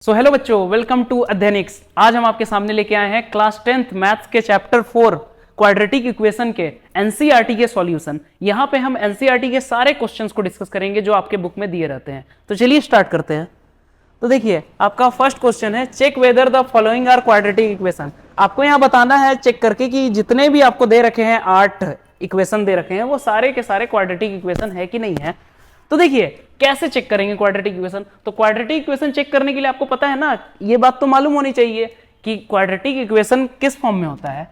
So hello बच्चों, welcome to अध्ययनिक्स। आज हम आपके सामने लेके आए हैं क्लास 10th मैथ्स के चैप्टर 4 क्वाड्रेटिक इक्वेशन के एनसीईआरटी के सॉल्यूशन। यहाँ पे हम एनसीईआरटी के सारे क्वेश्चंस को डिस्कस करेंगे जो आपके बुक में दिए रहते हैं। तो चलिए स्टार्ट करते हैं। तो देखिए, आपका फर्स्ट क्वेश्चन है, check whether the following are quadratic equation. आपको यहाँ बताना है चेक करके कि जितने भी आपको दे रखे हैं 8 इक्वेशन दे रखे हैं वो सारे के सारे क्वाड्रेटिक इक्वेशन है कि नहीं है। तो देखिए कैसे चेक करेंगे क्वाड्रेटिक इक्वेशन। तो क्वाड्रेटिक इक्वेशन चेक करने के लिए आपको पता है ना, ये बात तो मालूम होनी चाहिए कि क्वाड्रेटिक इक्वेशन किस फॉर्म में होता है।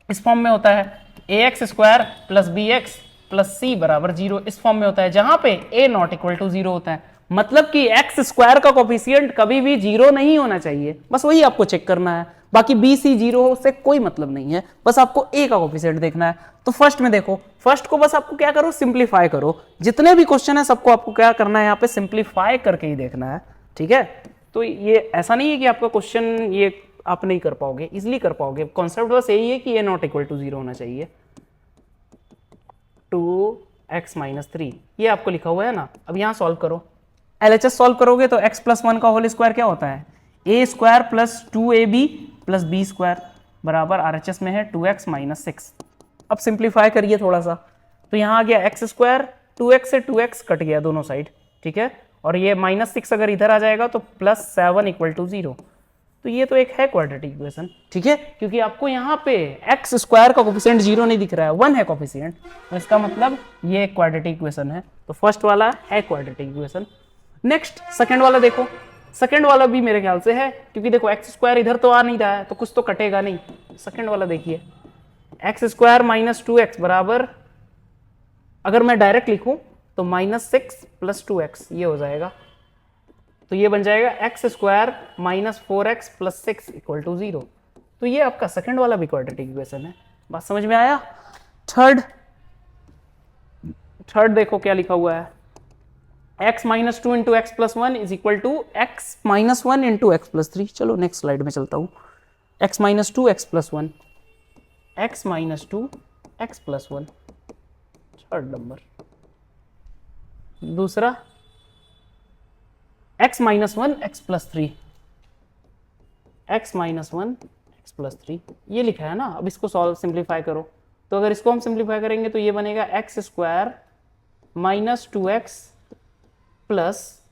इस फॉर्म में होता है ax square plus b x plus c बराबर 0। इस फॉर्म में होता है जहां पे a नॉट इक्वल टू 0 होता है। मतलब कि एक्स स्क्वायर का कोफिशिएंट कभी भी 0 नहीं होना चाहिए, बस वही आपको चेक करना है। बाकी बी सी 0 हो उससे कोई मतलब नहीं है, बस आपको a का कोफिशिएंट देखना है। तो फर्स्ट में देखो, फर्स्ट को बस आपको क्या करो, सिंप्लीफाई करो। जितने भी क्वेश्चन है सबको आपको क्या करना है, यहाँ पे सिंप्लीफाई करके ही देखना है, ठीक है। तो ये ऐसा नहीं है कि आपका क्वेश्चन ये आप नहीं कर पाओगे, इजिली कर पाओगे। कॉन्सेप्ट बस यही है कि ये नॉट इक्वल टू 0 होना चाहिए। 2x माइनस 3 ये आपको लिखा हुआ है ना। अब यहाँ सॉल्व करो, LHS सॉल्व करोगे तो x प्लस 1 का होल स्क्वायर क्या होता है, a square plus 2ab plus B square बराबर RHS में है 2x माइनस 6। अब सिंप्लीफाई करिए थोड़ा सा, तो यहाँ आ गया x स्क्वायर, 2x से 2x कट गया दोनों साइड, ठीक है। और ये माइनस 6 अगर इधर आ जाएगा तो प्लस 7 इक्वल टू 0। तो ये तो एक है क्वाड्रेटिक इक्वेशन, ठीक है, क्योंकि आपको यहाँ पे एक्स स्क्वायर का कोफिशिएंट 0 नहीं दिख रहा है, 1 है कोफिशिएंट, तो इसका मतलब ये एक क्वाड्रेटिक इक्वेशन है। तो फर्स्ट वाला है क्वाड्रेटिक इक्वेशन। नेक्स्ट सेकंड वाला देखो, सेकंड वाला भी मेरे ख्याल से है, क्योंकि देखो एक्स स्क्वायर इधर तो आ नहीं रहा है तो कुछ तो कटेगा नहीं। सेकंड वाला देखिए, एक्स स्क्वायर माइनस 2x बराबर, अगर मैं डायरेक्ट लिखूं तो माइनस 6 प्लस 2x ये हो जाएगा। तो ये बन जाएगा x square minus 4x plus 6 equal to 0। तो ये आपका सेकंड वाला भी क्वाड्रेटिक इक्वेशन है। बात समझ में आया। थर्ड देखो क्या लिखा हुआ है, x minus 2 into x plus 1 is equal to x minus 1 into x plus 3। चलो नेक्स्ट स्लाइड में चलता हूं। x minus 2 x plus 1, x minus 2 x plus 1, third number. दूसरा x minus 1 x plus 3, x minus 1 x plus 3 ये लिखा है ना। अब इसको सॉल्व सिंप्लीफाई करो, तो अगर इसको हम सिंप्लीफाई करेंगे तो ये बनेगा x square minus 2x plus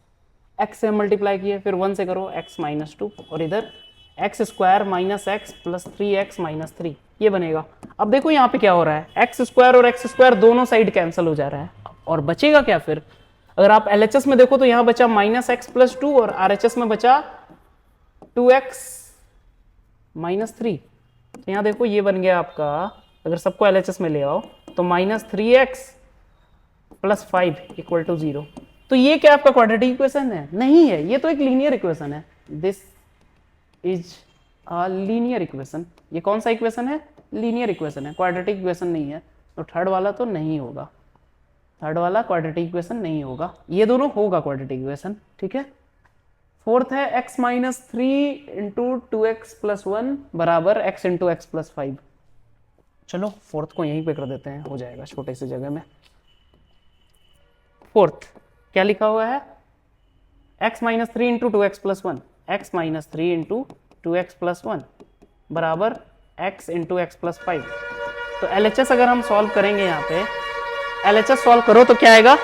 x से मल्टीप्लाई किए, फिर 1 से करो x माइनस 2, और इधर x square minus x plus 3x minus 3 ये बनेगा। अब देखो यहाँ पे क्या हो रहा है, एक्स स्क्वायर और एक्स स्क्वायर दोनों साइड कैंसिल हो जा रहा है, और बचेगा क्या फिर। अगर आप LHS में देखो तो यहाँ बचा माइनस एक्स प्लस 2 और RHS में बचा 2x माइनस 3। तो यहाँ देखो ये बन गया आपका, अगर सबको LHS में ले आओ तो minus 3x plus 5 equal to 0। तो ये क्या आपका क्वाड्रेटिक इक्वेशन है? नहीं है, ये तो एक लीनियर इक्वेशन है। This is a linear equation. ये कौन सा इक्वेशन है? लीनियर इक्वेशन है, क्वाड्रेटिक इक्वेशन नहीं है। तो थर्ड वाला तो नहीं होगा, थर्ड वाला क्वाड्रेटिक इक्वेशन नहीं होगा। ये दोनों होगा क्वाड्रेटिक इक्वेशन, ठीक है। फोर्थ है x minus 3 into 2x plus 1 बराबर x इंटू एक्स प्लस 5। चलो फोर्थ को यहीं पे कर देते हैं, हो जाएगा छोटे से जगह में। फोर्थ क्या लिखा हुआ है, x minus 3 into 2x plus 1, x minus 3 into 2x plus 1 बराबर x इंटू एक्स प्लस 5। तो LHS अगर हम सॉल्व करेंगे, यहाँ पे LHS सॉल्व करो तो क्या आएगा,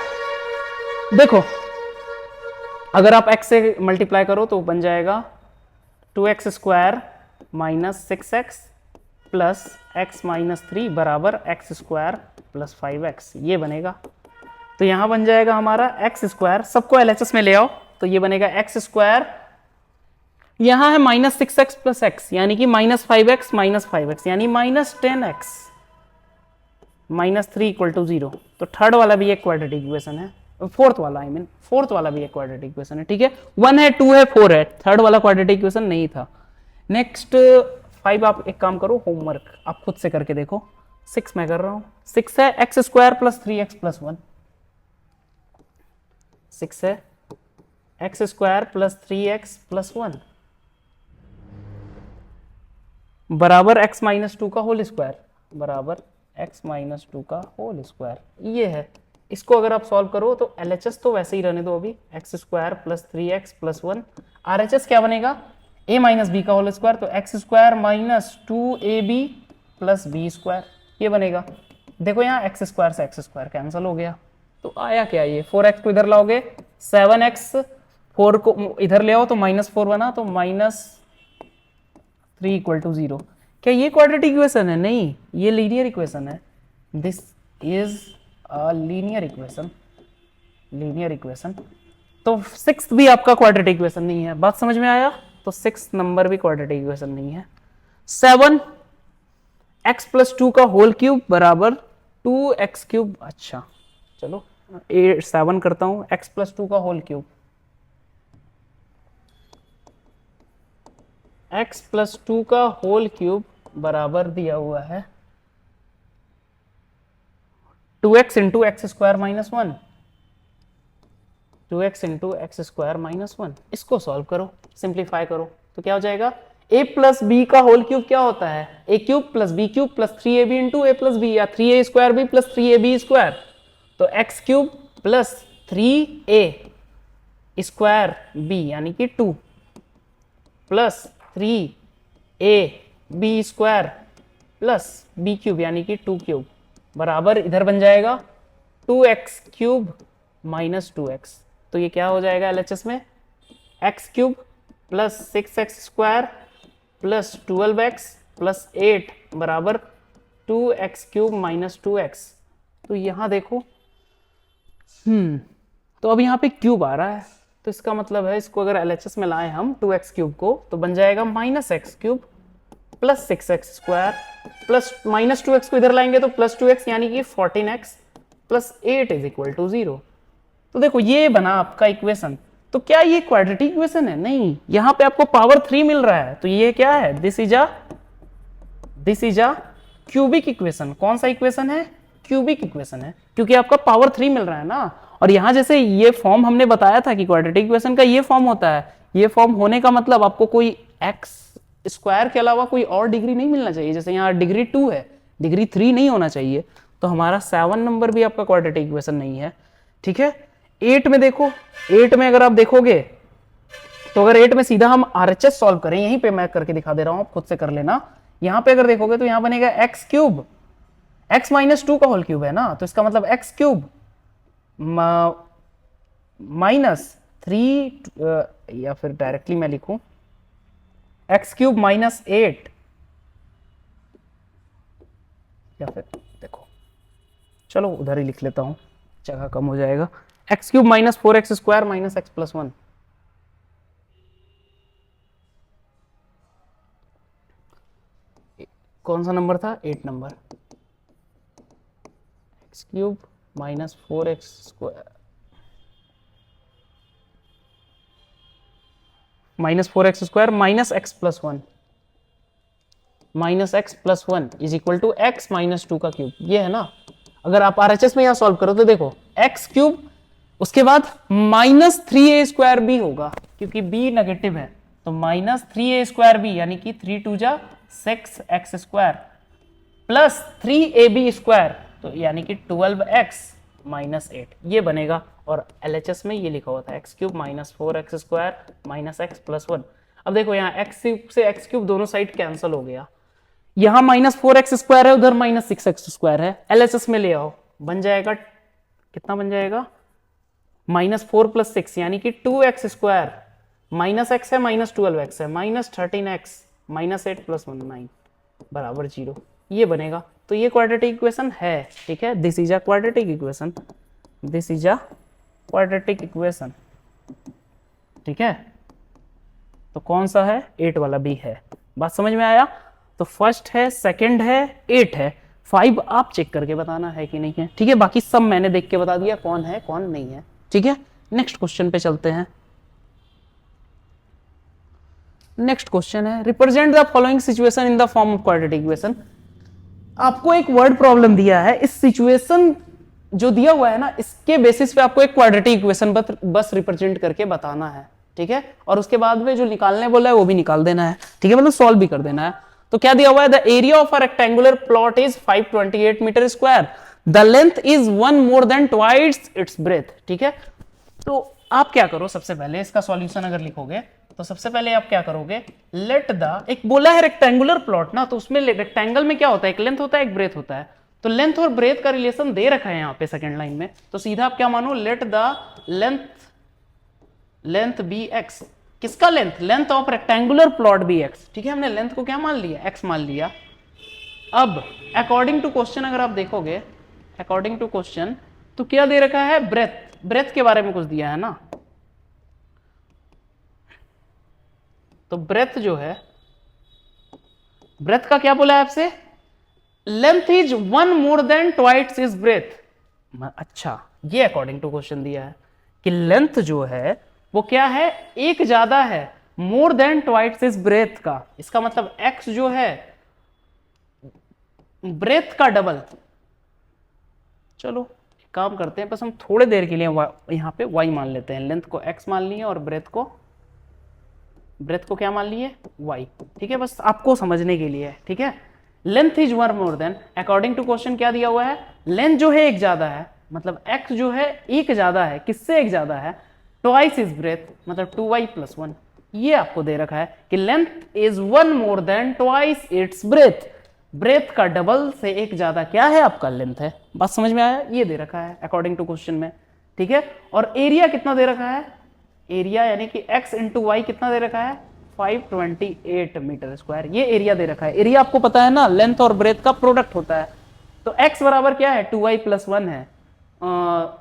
देखो अगर आप x से मल्टीप्लाई करो तो बन जाएगा 2x square minus 6x plus x minus 3 बराबर x स्क्वायर प्लस 5x ये बनेगा। तो यहां बन जाएगा हमारा x स्क्वायर, सबको LHS में ले आओ तो ये बनेगा x स्क्वायर, यहां है माइनस 6x प्लस x यानी कि माइनस 5x माइनस 5x यानी minus 10x minus 3 equal to 0। तो थर्ड वाला भी एक क्वाड्रेटिक इक्वेशन है, फोर्थ वाला फोर्थ वाला भी एक क्वाड्रेटिक इक्वेशन है, ठीक है। 1 है, 2 है, 4 है, थर्ड वाला क्वाड्रेटिक इक्वेशन नहीं था। नेक्स्ट 5 आप एक काम करो, होमवर्क आप खुद से करके देखो। 6 मैं कर रहा हूं, 6 है x square plus 3x plus 1, 6 है x square plus 3x plus 1 बराबर x माइनस 2 का होल स्क्वायर बराबर x माइनस 2 का होल स्क्वायर ये है। इसको अगर आप सॉल्व करो तो LHS तो वैसे ही रहने दो अभी, x square plus 3x plus 1 RHS क्या बनेगा, a माइनस बी का होल स्क्वायर, तो x square minus 2ab plus B square, ये बनेगा। देखो यहाँ एक्स स्क्वायर से एक्स स्क्वायर कैंसिल हो गया, तो आया क्या ये 4x को इधर लाओगे 7x, 4 को इधर ले आओ तो -4 बना, तो -3 इक्वल टू 0। क्या ये क्वाड्रेटिक इक्वेशन है? नहीं, ये लीनियर इक्वेशन है। This is a linear equation, linear equation. तो 6th भी आपका क्वाड्रेटिक इक्वेशन नहीं है, बात समझ में आया? तो 6 नंबर भी क्वाड्रेटिक इक्वेशन नहीं है। 7 x प्लस 2 का होल क्यूब बराबर 2x क्यूब। अच्छा चलो 7 करता हूं, x प्लस 2 का होल क्यूब, x प्लस 2 का होल क्यूब बराबर दिया हुआ है 2x into x square minus 1, 2x into x square minus 1। इसको सॉल्व करो, सिंप्लीफाई करो, तो क्या हो जाएगा, a प्लस बी का होल क्यूब क्या होता है, a cube plus B cube plus 3ab into a plus B, या 3a square B plus 3ab square, तो x cube plus 3a square B यानी कि 2 plus 3ab square plus b cube यानी कि 2 cube बराबर इधर बन जाएगा 2x क्यूब माइनस 2x। तो ये क्या हो जाएगा LHS में, x cube plus 6x square plus 12x plus 8 बराबर 2x क्यूब माइनस 2x। तो यहां देखो तो अब यहाँ पे क्यूब आ रहा है, तो इसका मतलब है इसको अगर LHS में लाए हम 2x क्यूब को, तो बन जाएगा minus x cube plus 6x square plus minus 2x को इधर लाएंगे तो प्लस 2x यानी कि 14x plus 8 is equal to 0। तो देखो ये बना आपका इक्वेशन। तो क्या ये क्वाड्रेटिक इक्वेशन है? नहीं, यहां पे आपको पावर 3 मिल रहा है, तो ये क्या है, this is a cubic equation. कौन सा इक्वेशन है? क्यूबिक इक्वेशन है, क्योंकि आपका पावर 3 मिल रहा है ना। और यहां जैसे ये फॉर्म हमने बताया था कि क्वाड्रेटिक इक्वेशन का ये फॉर्म होता है, ये फॉर्म होने का मतलब आपको कोई एक्स स्क्वायर के अलावा कोई और डिग्री नहीं मिलना चाहिए। जैसे यहाँ डिग्री 2 है, डिग्री 3 नहीं होना चाहिए। तो हमारा 7 नंबर भी आपका क्वाड्रेटिक इक्वेशन नहीं है। ठीक है, 8 में देखो, 8 में अगर आप देखोगे तो अगर 8 में सीधा हम RHS सॉल्व करें, यहीं पे मैं करके दिखा दे रहा हूं, आप खुद से कर लेना। यहां पे अगर देखोगे तो यहां बनेगा एक्स क्यूब, एक्स माइनस 2 का होल क्यूब है ना, तो इसका मतलब एक्स क्यूब माइनस 3 या फिर डायरेक्टली मैं लिखूं एक्स क्यूब माइनस 8, या फिर देखो चलो उधर ही लिख लेता हूं, जगह कम हो जाएगा। X cube minus 4x square minus x plus 1। कौन सा नंबर था? 8 number. X cube minus 4x square minus 4x square minus x plus 1, minus x plus 1 is equal to x minus 2 का क्यूब। ये है ना। अगर आप RHS में यहां सॉल्व करो तो देखो एक्स क्यूब, उसके बाद माइनस 3a स्क्वायर बी होगा, क्योंकि b नेगेटिव है, तो माइनस 3a स्क्वायर बी यानी कि 3 2 जा 6x square plus 3ab square, तो यानी कि 12x माइनस 8, ये बनेगा। और LHS में ये लिखा हुआ था x cube minus 4x square minus x plus 1। अब देखो यहाँ एक्स क्यूब से एक्स क्यूब दोनों साइड कैंसिल हो गया, यहाँ माइनस 4x स्क्वायर है, उधर माइनस 6x स्क्वायर है, LHS में ले आओ, बन जाएगा कितना, बन जाएगा माइनस 4 प्लस 6 यानी कि 2x स्क्वायर, माइनस एक्स है माइनस 12x है, माइनस 13x माइनस 8 प्लस 1 9 बराबर 0, ये बनेगा। तो ये क्वाड्रेटिक इक्वेशन है। ठीक है, this is a quadratic equation, this is a quadratic equation. ठीक है, तो कौन सा है? 8 वाला भी है। बात समझ में आया? तो फर्स्ट है, सेकंड है, 8 है, 5 आप चेक करके बताना है कि नहीं है। ठीक है, बाकी सब मैंने देख के बता दिया कौन है कौन नहीं है। ठीक है, नेक्स्ट क्वेश्चन पे चलते हैं। नेक्स्ट क्वेश्चन है, represent the following situation in the form of quadratic equation. आपको एक वर्ड प्रॉब्लम दिया है, इस सिचुएशन जो दिया हुआ है ना, इसके बेसिस पे आपको एक क्वाड्रेटिक इक्वेशन बस रिप्रेजेंट करके बताना है। ठीक है, और उसके बाद में जो निकालने बोला है वो भी निकाल देना है। ठीक है, मतलब सॉल्व भी कर देना है। तो क्या दिया हुआ है? The area of a rectangular plot is 528 metre square, the length is 1 more than twice it's breadth. ठीक है, तो आप क्या करो, सबसे पहले इसका सॉल्यूशन अगर लिखोगे तो सबसे पहले आप क्या करोगे, लेट द, एक बोला है रेक्टेंगुलर प्लॉट ना, तो उसमें रेक्टेंगल में क्या होता है, एक लेंथ होता है एक ब्रेथ होता है, तो लेंथ और ब्रेथ का रिलेशन दे रखा है यहाँ पे सेकंड लाइन में, तो सीधा आप क्या मानो, let the length B x. किसका length, length of rectangular plot b x. ठीक है, हमने लेंथ को क्या मान लिया, एक्स मान लिया। अब अकॉर्डिंग टू क्वेश्चन अगर आप देखोगे, अकॉर्डिंग टू क्वेश्चन तो क्या दे रखा है, ब्रेथ, ब्रेथ के बारे में कुछ दिया है ना, तो ब्रेथ जो है, ब्रेथ का क्या बोला है आपसे, length is 1 more than twice is breadth. अच्छा, ये अकॉर्डिंग टू क्वेश्चन दिया है कि लेंथ जो है वो क्या है, एक ज्यादा है more than twice is breadth का, इसका मतलब एक्स जो है ब्रेथ का डबल। चलो काम करते हैं, बस हम थोड़े देर के लिए यहां पे y मान लेते हैं, लेंथ को x मान लिए और ब्रेथ को क्या मान लिए, y। ठीक है, बस आपको समझने के लिए, ठीक है। Length is 1 more than, according to question क्या दिया हुआ है, लेंथ जो है एक ज्यादा है, मतलब x जो है एक ज्यादा है, किससे एक ज्यादा है, ट्वाइस इज ब्रेथ, मतलब 2y + 1। ये आपको दे रखा है कि length is 1 more than twice it's breadth, breadth का डबल से एक ज्यादा क्या है आपका लेंथ है। बात समझ में आया, ये दे रखा है अकॉर्डिंग टू क्वेश्चन में। ठीक है, और एरिया कितना दे रखा है, एरिया यानी कि x × y कितना दे रखा है, 528 मीटर स्क्वायर, ये एरिया दे रखा है। एरिया आपको पता है ना, लेंथ और ब्रेथ का प्रोडक्ट होता है, तो x बराबर क्या है, 2y + 1 है।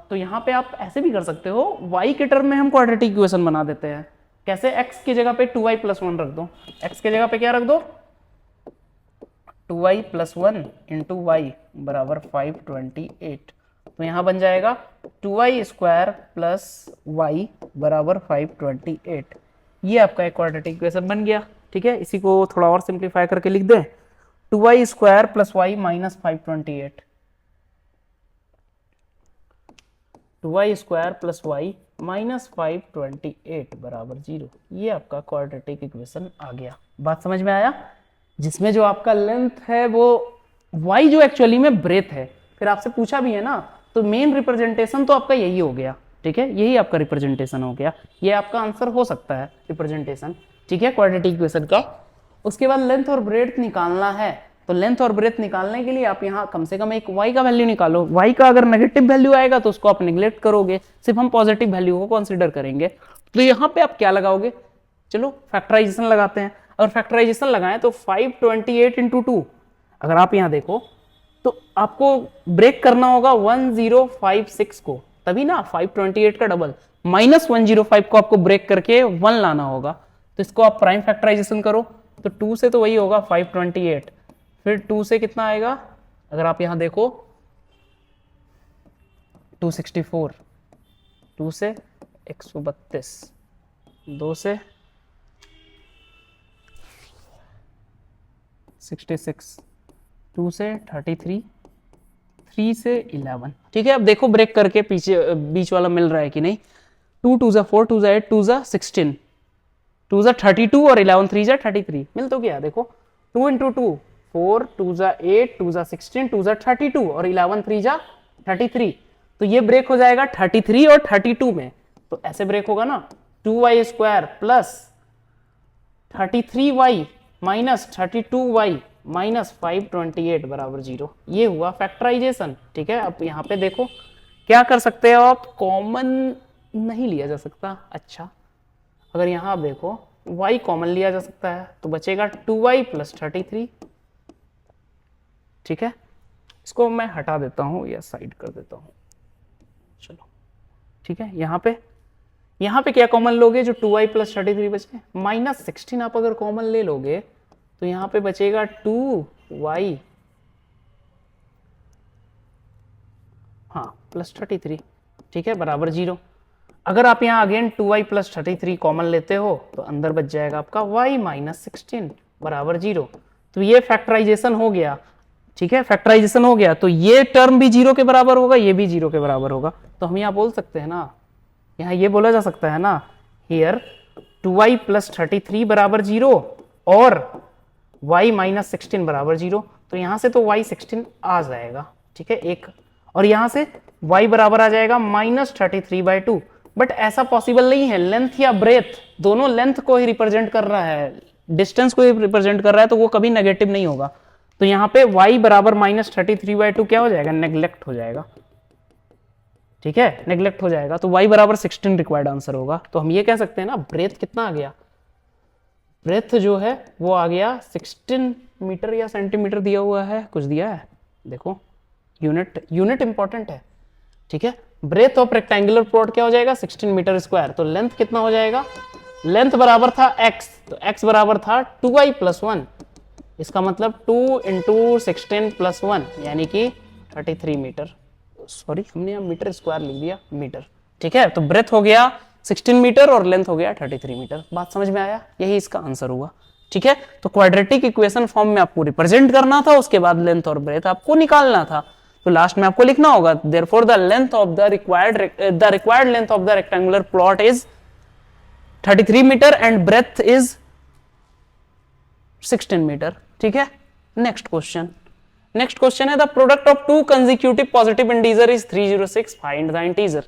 तो यहाँ पे आप ऐसे भी कर सकते हो, y के टर्म में हम क्वाड्रेटिक इक्वेशन बना देते हैं। कैसे, x की जगह पे 2y + 1 रख दो, x की जगह पे क्या रख दो, 2y + 1 × y बराबर 528, तो यहाँ बन जाएगा 2y² + y बराबर 528। ये आपका एक क्वाड्रेटिक इक्वेशन बन गया। ठीक है, इसी को थोड़ा और सिंप्लीफाई करके लिख दें, 2y² + y - 528, 2y² + y - 528 बराबर 0। ये आपका क्वाड्रेटिक इक्वेशन आ गया। बात समझ में आया, जिसमें जो आपका लेंथ है वो y जो एक्चुअली में ब्रेथ है, फिर आपसे पूछा भी है ना, तो मेन रिप्रेजेंटेशन तो आपका यही हो गया। ठीक है, यही आपका रिप्रेजेंटेशन हो गया, ये आपका आंसर हो सकता है रिप्रेजेंटेशन। ठीक है, क्वाड्रेटिक इक्वेशन का। उसके बाद लेंथ और ब्रेथ निकालना है, तो लेंथ और ब्रेथ निकालने के लिए आप यहाँ कम से कम एक y का वैल्यू निकालो। y का अगर नेगेटिव वैल्यू आएगा तो उसको आप निगलेक्ट करोगे, सिर्फ हम पॉजिटिव वैल्यू को कंसीडर करेंगे। तो यहाँ पे आप क्या लगाओगे, चलो फैक्टराइजेशन लगाते हैं। अगर फैक्टराइजेशन लगाएं तो 528 × 2, अगर आप यहाँ देखो तो आपको ब्रेक करना होगा 1056 को, तभी ना 528 का डबल, -105 को आपको ब्रेक करके 1 लाना होगा। तो इसको आप प्राइम फैक्टराइजेशन करो, तो 2 से तो वही होगा 528, फिर 2 से कितना आएगा, अगर आप यहां देखो 264, 2 से 132, 2 से 66, 2 से 33, 3 से 11। ठीक है, अब देखो ब्रेक करके पीछे बीच वाला मिल रहा है कि नहीं। 2 2 = 4, 2 = 8, 2 = 16, 2 = 32 और 11 3 = 33, मिल तो गया। देखो 2 × 2 4, 2 = 8, 2 = 16, 2 = 32 और 11 3 = 33, तो ये ब्रेक हो जाएगा 33 और 32 में। तो ऐसे ब्रेक होगा ना, 2y² + 33y - 32y - 528 बराबर 0। ये हुआ फैक्टराइजेशन। ठीक है, अब यहाँ पे देखो क्या कर सकते हो आप, कॉमन नहीं लिया जा सकता। अच्छा, अगर यहाँ आप देखो y कॉमन लिया जा सकता है, तो बचेगा 2y + 33। ठीक है, इसको मैं हटा देता हूँ या साइड कर देता हूँ, चलो। ठीक है, यहाँ पे क्या कॉमन लोगे, जो 2y + 33 बचे, -16 आप अगर कॉमन ले लोगे तो यहाँ पे बचेगा 2y + 33। ठीक है, बराबर 0। अगर आप यहाँ अगेन 2y + 33 कॉमन लेते हो तो अंदर बच जाएगा आपका y - 16 बराबर 0। तो ये फैक्टराइजेशन हो गया। ठीक है, फैक्टराइजेशन हो गया, तो ये टर्म भी 0 के बराबर होगा, ये भी 0 के बराबर होगा। तो हम यहाँ बोल सकते हैं ना, यहाँ ये बोला जा सकता है ना, हियर 2y + 33 बराबर 0 और y - 16 बराबर 0। तो यहाँ से तो y 16 आ जाएगा। ठीक है, एक, और यहाँ से y बराबर आ जाएगा -33/2, बट ऐसा पॉसिबल नहीं है, लेंथ या ब्रेथ दोनों लेंथ को ही रिप्रेजेंट कर रहा है, डिस्टेंस को ही रिप्रेजेंट कर रहा है, तो वो कभी नेगेटिव नहीं होगा। तो यहाँ पे y बराबर -33/2 क्या हो जाएगा, नेग्लेक्ट हो जाएगा। ठीक है, नेग्लेक्ट हो जाएगा, तो y बराबर 16 रिक्वायर्ड आंसर होगा। तो हम ये कह सकते हैं ना, ब्रेथ कितना आ गया, ब्रेथ जो है वो आ गया 16 मीटर या सेंटीमीटर दिया हुआ है, कुछ दिया है देखो, यूनिट इंपॉर्टेंट है। ठीक है, ब्रेथ ऑफ रेक्टेंगुलर प्लॉट क्या हो जाएगा, 16 मीटर स्क्वायर। तो लेंथ कितना हो जाएगा, लेंथ बराबर था x, तो x बराबर था 2y + 1, इसका मतलब 2 × 16 + 1 यानी कि 33 मीटर। सॉरी, हमने यहाँ मीटर स्क्वायर लिख दिया, मीटर। ठीक है, तो ब्रेथ हो गया 16 मीटर और लेंथ हो गया 33 मीटर। बात समझ में आया, यही इसका आंसर हुआ। ठीक है, तो क्वाड्रेटिक इक्वेशन फॉर्म में आपको रिप्रेजेंट करना था, उसके बाद लेंथ और ब्रेथ आपको निकालना था। तो लास्ट में आपको लिखना होगा, therefore the length of the required length of the rectangular plot is 33 metre and breadth is 16 metre. ठीक है, नेक्स्ट क्वेश्चन है, the product of two consecutive positive integer is 306, find the integer.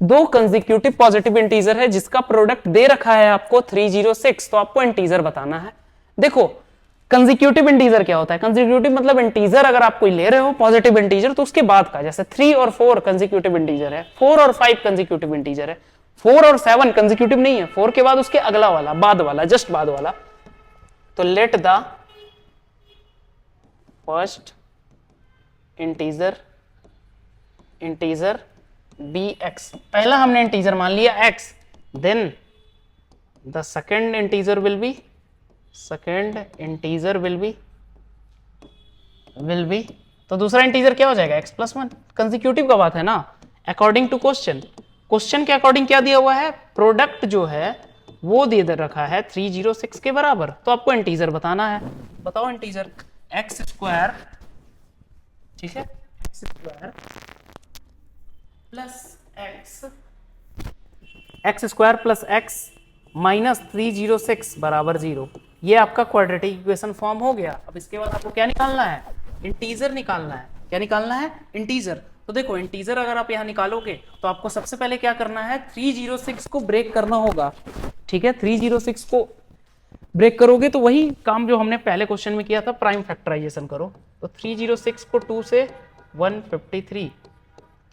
दो consecutive positive integer है जिसका product दे रखा है आपको 306, तो आपको इंटीजर बताना है। देखो कंसेक्यूटिव इंटीजर क्या होता है, कंसेक्यूटिव मतलब इंटीजर अगर आप कोई ले रहे हो पॉजिटिव इंटीजर, तो उसके बाद का, जैसे 3 और 4 कंसेक्यूटिव इंटीजर है, 4 और 5 कंसेक्यूटिव इंटीजर है, 4 और 7 कंसेक्यूटिव नहीं है, 4 के बाद उसके अगला वाला, बाद वाला, जस्ट बाद वाला। तो let the first integer be x, पहला हमने इंटीजर मान लिया x, then the second integer will be, तो दूसरा इंटीजर क्या हो जाएगा, x + 1। कंसेक्यूटिव का बात है ना, अकॉर्डिंग टू क्वेश्चन के अकॉर्डिंग क्या दिया हुआ है, प्रोडक्ट जो है वो दे रखा है 306 के बराबर, तो आपको इंटीजर बताना है। बताओ इंटीजर, x², ठीक है, x² + x माइनस 306 बराबर 0। ये आपका क्वाड्रेटिक इक्वेशन फॉर्म हो गया। अब इसके बाद आपको क्या निकालना है, इंटीजर निकालना है। क्या निकालना है, इंटीजर। तो देखो इंटीजर अगर आप यहाँ निकालोगे तो आपको सबसे पहले क्या करना है, 306 को ब्रेक करना होगा। ठीक है, 306 को ब्रेक करोगे तो वही काम जो हमने पहले क्वेश्चन में किया था, प्राइम फैक्टराइजेशन करो। तो 306 को 2 से 153,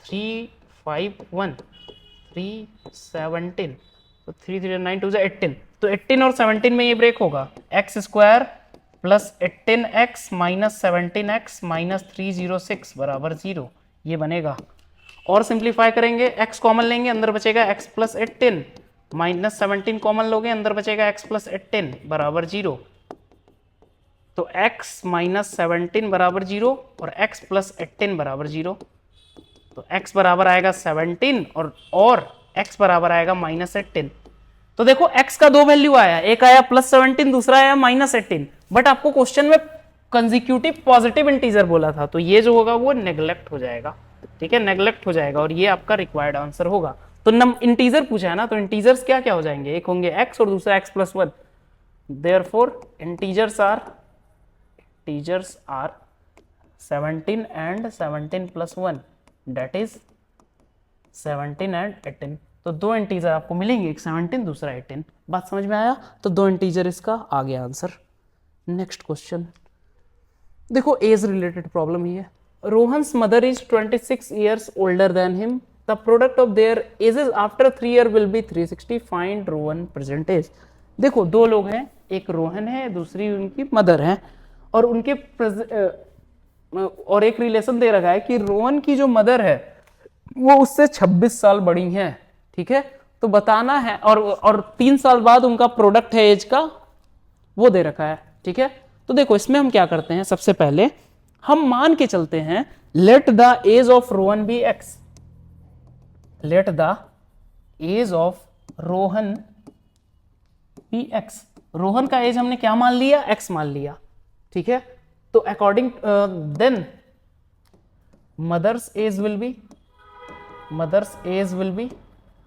351, 317, तो 3 3 9 2 18, तो 18 और 17 में ये ब्रेक होगा, x² + 18x - 17x - 306 बराबर 0, ये बनेगा। और सिंप्लीफाई करेंगे, x कॉमन लेंगे, अंदर बचेगा x + 18 - 17 कॉमन लोगे, अंदर बचेगा x + 18 बराबर 0। तो x - 17 बराबर 0 और x + 18 बराबर 0, तो x बराबर आएगा 17 और x बराबर आएगा -18। तो देखो x का दो वैल्यू आया, एक आया +17, दूसरा आया -18, बट आपको क्वेश्चन में कंसेक्यूटिव पॉजिटिव इंटीजर बोला था, तो ये जो होगा वो नेग्लेक्ट हो जाएगा। ठीक है, नेग्लेक्ट हो जाएगा और ये आपका रिक्वायर्ड आंसर होगा। तो इंटीजर पूछा है ना, तो इंटीजर्स क्या क्या हो जाएंगे, एक होंगे x और दूसरा x + 1। Therefore integers are 17 and 17 + 1, that is 17 and 18। तो दो इंटीजर आपको मिलेंगे, एक 17 दूसरा 18। बात समझ में आया, तो दो इंटीजर इसका आ गया आंसर। नेक्स्ट क्वेश्चन देखो, एज रिलेटेड प्रॉब्लम ही है। Rohan's mother is 26 years older than him, the product of their ages after 3 years will be 360, find Rohan present age। देखो दो लोग हैं, एक रोहन है, दूसरी उनकी मदर है, और उनके और एक रिलेशन दे रखा है कि रोहन की जो मदर है वो उससे 26 साल बड़ी है। ठीक है, तो बताना है, और 3 साल बाद उनका प्रोडक्ट है एज का, वो दे रखा है। ठीक है, तो देखो इसमें हम क्या करते हैं, सबसे पहले हम मान के चलते हैं, let the age of Rohan be x, let the age of Rohan be x. Rohan का एज हमने क्या मान लिया, एक्स मान लिया। ठीक है, तो according then mother's age will be,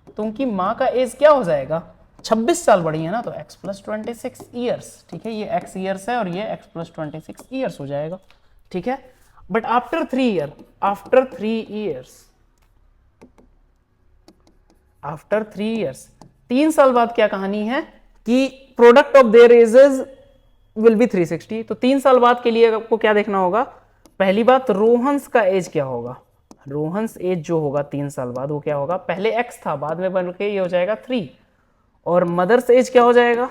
तो उनकी माँ का एज क्या हो जाएगा, 26 साल बड़ी है ना, तो x + 26 years। ठीक है, ये x years है और ये x + 26 years हो जाएगा। ठीक है, but after 3 years after 3 years, 3 साल बाद क्या कहानी है कि product of their edges will be 360। तो 3 साल बाद के लिए आपको क्या देखना होगा, पहली बात रोहंस का एज क्या होगा, रोहंस एज जो होगा 3 साल बाद वो क्या होगा, पहले x था बाद में बन के ये हो जाएगा 3, और मदर्स एज क्या हो जाएगा,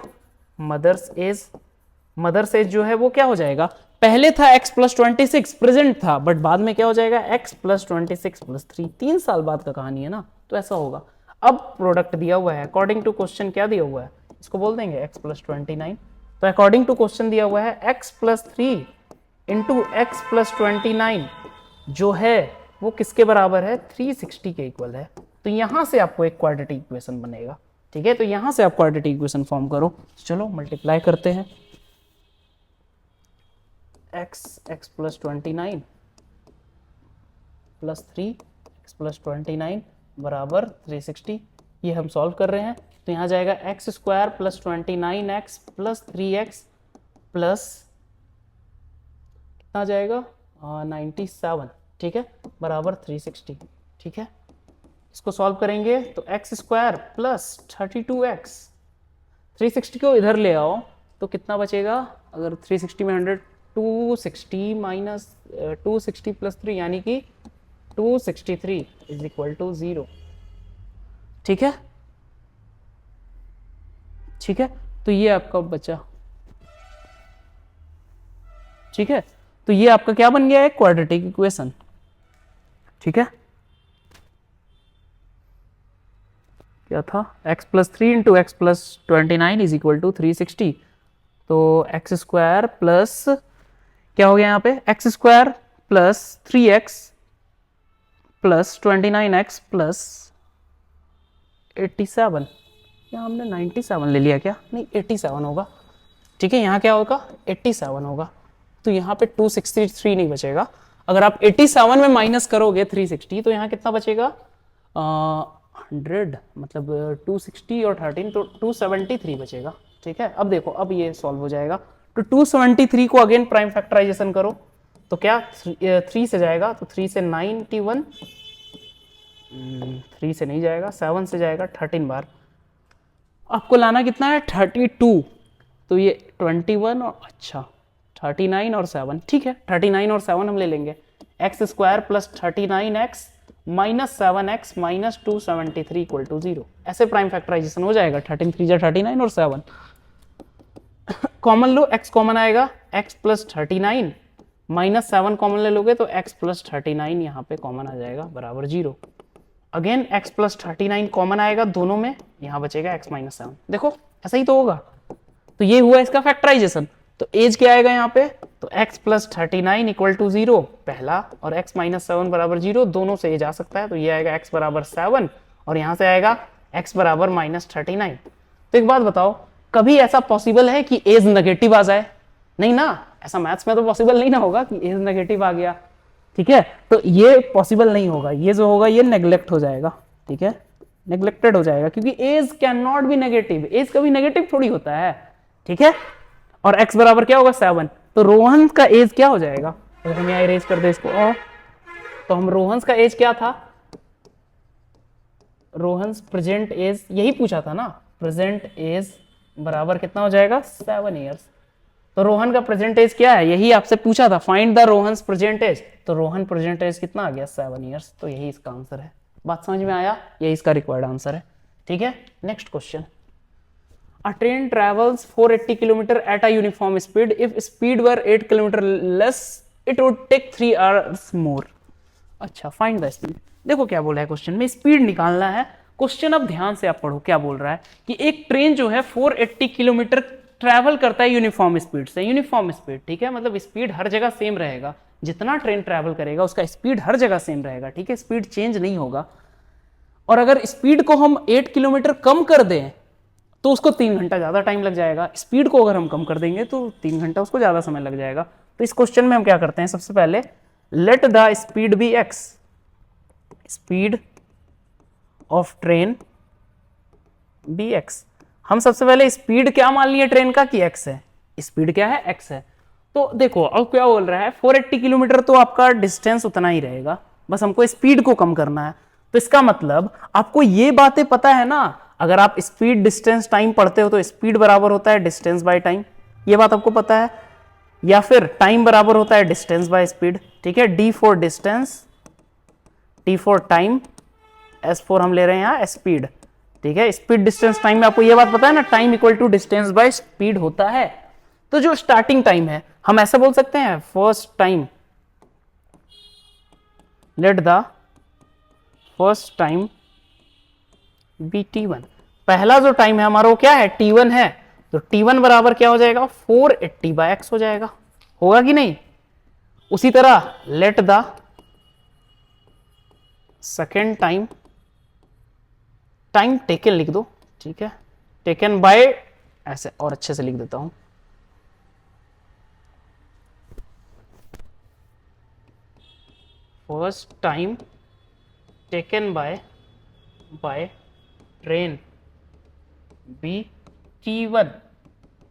मदर्स एज जो है वो क्या हो जाएगा, पहले था x प्लस 26 प्रेजेंट था, बट बाद में क्या हो जाएगा x प्लस 26 प्लस 3, 3 साल बाद का कहानी है ना, तो ऐसा होगा। अब प्रोडक्ट दिया हुआ है अकॉर्डिंग टू क्वेश्चन, क्या दिया हुआ है, इसको बोल देंगे x प्लस 29। तो अकॉर्डिंग टू क्वेश्चन दिया हुआ है x plus 3 into x plus 29 जो है वो किसके बराबर है, 360 के इक्वल है। तो यहां से आपको एक क्वाड्रेटिक इक्वेशन बनेगा, ठीक है। तो यहां से आप क्वाड्रेटिक इक्वेशन फॉर्म करो, चलो मल्टीप्लाई करते हैं, x plus 29 plus 3 x plus 29 बराबर 360, ये हम सॉल्व कर रहे हैं। तो यहाँ जाएगा x square plus 29x plus 3x plus कितना जाएगा 97, ठीक है, बराबर 360, ठीक है। इसको सॉल्व करेंगे तो एक्स स्क्वायर प्लस 32x, 360 को इधर ले आओ तो कितना बचेगा, अगर 360 में 100, 260 माइनस 260 प्लस 3 यानी कि 263 इज इक्वल टू 0, ठीक है, ठीक है। तो ये आपका बचा, ठीक है। तो ये आपका क्या बन गया है, क्वाड्रेटिक इक्वेशन, ठीक है। क्या था, x plus 3 into x plus 29 is equal to 360। तो एक्स स्क्वायर प्लस क्या हो गया यहाँ पे, x square plus 3x plus 29x plus 87, यहाँ हमने 97 ले लिया क्या, नहीं 87 होगा, ठीक है। यहाँ क्या होगा 87 होगा, तो यहाँ पे 263 नहीं बचेगा। अगर आप 87 में माइनस करोगे 360 तो यहाँ कितना बचेगा 100, मतलब 260 और 13 तो 273 बचेगा, ठीक है। अब देखो अब ये सॉल्व हो जाएगा, तो 273 को अगेन प्राइम फैक्टराइजेशन करो तो क्या 3 से जाएगा, तो 3 से 91, 3 से नहीं जाएगा, 7 से जाएगा 13 बार, आपको लाना कितना है 32, तो ये 21 और अच्छा 39 और 7, ठीक है, 39 और 7 हम ले लेंगे, x square plus 39x minus 7x minus 273 equal to 0, ऐसे प्राइम फैक्टराइजेशन हो जाएगा, 13 3 39 और 7 कॉमन लो, x कॉमन आएगा, x प्लस 39 माइनस 7 कॉमन ले लोगे तो x प्लस 39 यहाँ पे कॉमन आ जाएगा बराबर 0, अगेन x प्लस 39 कॉमन आएगा दोनों में, यहाँ बचेगा x माइनस 7, देखो ऐसा ही तो होगा। तो ये हुआ इसका फैक्टराइजेशन, तो एज क्या आएगा यहाँ पे, तो x प्लस 39 इक्वल टू 0 पहला, और x माइनस 7 बराबर 0, दोनों से एज आ सकता है, तो ये आएगा x बराबर 7 और यहाँ से आएगा x बराबर माइनस 39। तो एक बात बताओ, कभी ऐसा पॉसिबल है कि एज नेगेटिव आ जाए, नहीं ना, ऐसा मैथ्स में तो पॉसिबल नहीं ना होगा कि एज नेगेटिव आ गया, ठीक है। तो ये पॉसिबल नहीं होगा, ये जो होगा ये नेग्लेक्ट हो जाएगा, ठीक है, नेग्लेक्टेड हो जाएगा, क्योंकि age can not be negative, age कभी नेगेटिव थोड़ी होता है, ठीक है। और x बराबर क्या होगा 7, तो रोहन का एज क्या हो जाएगा, अगर हम यहाँ इरेज कर दे इसको, तो हम रोहन्स का एज क्या था, रोहन्स प्रेजेंट एज, यही पूछा था ना, प्रेजेंट एज बराबर कितना हो जाएगा 7 इयर्स। तो रोहन का प्रेजेंट एज क्या है, यही आपसे पूछा था, find the Rohan's present age, तो रोहन प्रेजेंट एज कितना आ गया 7 इयर्स, तो यही इसका आंसर है। बात समझ में आया, यही इसका रिक्वायर्ड आंसर है, ठीक है। Next question, a train travels 480 km at a uniform speed, if speed were 8 km less it would take 3 hours more। अच्छा, फाइंड द स्पीड, देखो क्या बोला है क्वेश्चन में, स्पीड निकालना है। क्वेश्चन अब ध्यान से आप पढ़ो, क्या बोल रहा है कि एक ट्रेन जो है 480 किलोमीटर ट्रैवल करता है यूनिफॉर्म स्पीड से, यूनिफॉर्म स्पीड, ठीक है, मतलब स्पीड हर जगह सेम रहेगा, जितना ट्रेन ट्रैवल करेगा उसका स्पीड हर जगह सेम रहेगा, ठीक है, स्पीड चेंज नहीं होगा। और अगर स्पीड को हम 8 किलोमीटर कम कर दें तो उसको 3 घंटा ज़्यादा टाइम लग जाएगा, स्पीड को अगर हम कम कर देंगे तो 3 घंटा उसको ज़्यादा समय लग जाएगा। तो इस क्वेश्चन में हम क्या करते हैं, सबसे पहले let the speed be x, speed of train be x, हम सबसे पहले स्पीड क्या मान लिए ट्रेन का कि x है, स्पीड क्या है x है। तो देखो अब क्या बोल रहा है, 480 किलोमीटर तो आपका डिस्टेंस उतना ही रहेगा, बस हमको स्पीड को कम करना है। तो इसका मतलब आपको ये बातें पता है ना, अगर आप स्पीड डिस्टेंस टाइम पढ़ते हो तो स्पीड बराबर होता है डिस्टेंस बाय टाइम, ये बात आपको पता है, या फिर टाइम बराबर होता है डिस्टेंस बाय स्पीड, ठीक है। D for distance, T for time, S for हम ले रहे हैं यहां स्पीड, ठीक है। स्पीड डिस्टेंस टाइम में आपको यह बात पता है ना, time equal to distance by speed होता है। तो जो स्टार्टिंग टाइम है हम ऐसा बोल सकते हैं, first time, let the first time be t1, पहला जो टाइम है हमारा वो क्या है, t1 है, तो t1 बराबर क्या हो जाएगा 480/x हो जाएगा, होगा कि नहीं। उसी तरह let the second time, time taken लिख दो, ठीक है, टेकन बाय, ऐसे और अच्छे से लिख देता हूं, first time taken by train be t1,